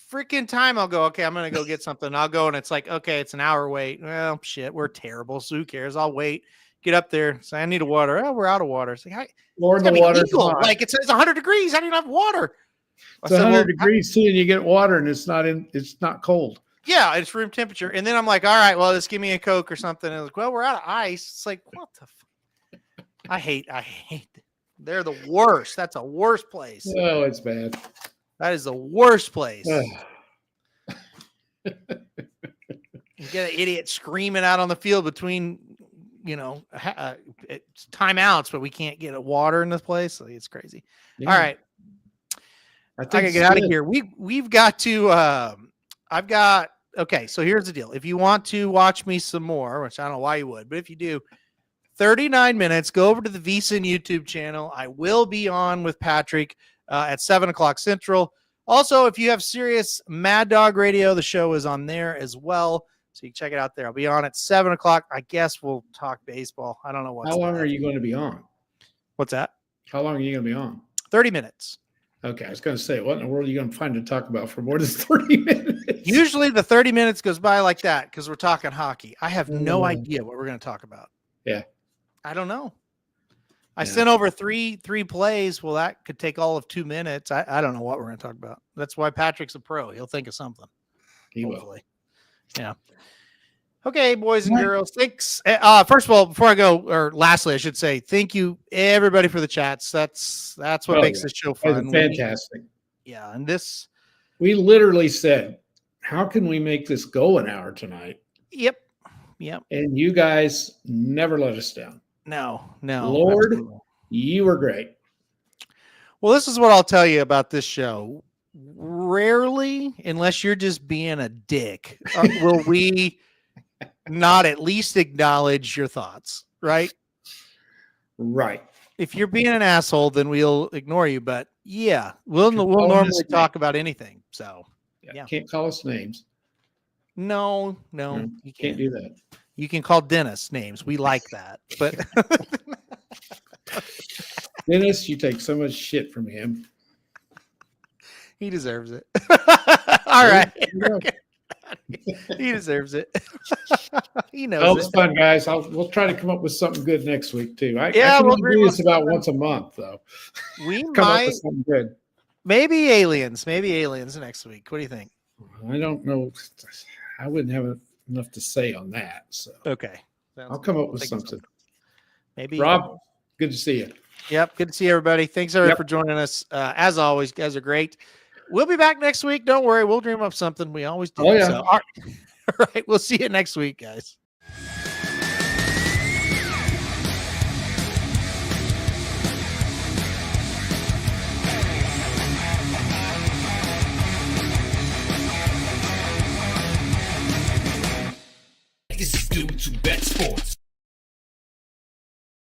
freaking time I'll go, okay, I'm going to go get something. I'll go and it's like, okay, it's an hour wait. Well, shit, we're terrible. So who cares? I'll wait. Get up there. Say, I need a water. Oh, we're out of water. It's like, Lord, the water's hot. Like it says 100 degrees. I don't even have water. It's 100 degrees too, and you get water, and it's not cold. Yeah, it's room temperature. And then I'm like, all right, well, just give me a Coke or something. And like, well, we're out of ice. It's like, what the fuck? I hate. They're the worst. That's a worse place. Oh, it's bad. That is the worst place. You get an idiot screaming out on the field between, timeouts, but we can't get water in this place. Like, it's crazy. Yeah. All right. I gotta get out of here. We've got to, okay, so here's the deal. If you want to watch me some more, which I don't know why you would, but if you do, 39 minutes, go over to the VSiN YouTube channel. I will be on with Patrick at 7 o'clock Central. Also, if you have Sirius Mad Dog Radio, the show is on there as well. So you can check it out there. I'll be on at 7 o'clock. I guess we'll talk baseball. I don't know How long are you going to be on? What's that? How long are you going to be on? 30 minutes. Okay, I was going to say, what in the world are you going to find to talk about for more than 30 minutes? Usually the 30 minutes goes by like that because we're talking hockey. I have no idea what we're going to talk about. Yeah. I don't know. I sent over three plays. Well, that could take all of 2 minutes. I don't know what we're going to talk about. That's why Patrick's a pro. He'll think of something. He hopefully will. Yeah. Okay, boys and girls. Thanks. First of all, before I go, or lastly, I should say, thank you everybody for the chats. That's what makes this show fun. Fantastic. And this. We literally said, how can we make this go an hour tonight? Yep. And you guys never let us down. No. Lord, absolutely. You were great. Well, this is what I'll tell you about this show. Rarely, unless you're just being a dick, will we not at least acknowledge your thoughts, right? Right. If you're being an asshole, then we'll ignore you. But yeah, we'll normally talk about anything. So yeah. Can't call us names. No, you can't do that. You can call Dennis names. We like that. But Dennis, you take so much shit from him. He deserves it. All right. He deserves it. He knows. Oh, it's fun, guys. We'll try to come up with something good next week too. We'll do this about once a month, though. We come up with something good. Maybe aliens next week. What do you think? I don't know. I wouldn't have enough to say on that. So okay, I'll come up with something. Maybe Rob, good to see you. Yep, good to see everybody. Thanks everybody for joining us. As always, you guys are great. We'll be back next week. Don't worry, we'll dream up something. We always do. Oh, yeah. So, all right, we'll see you next week, guys. This is due to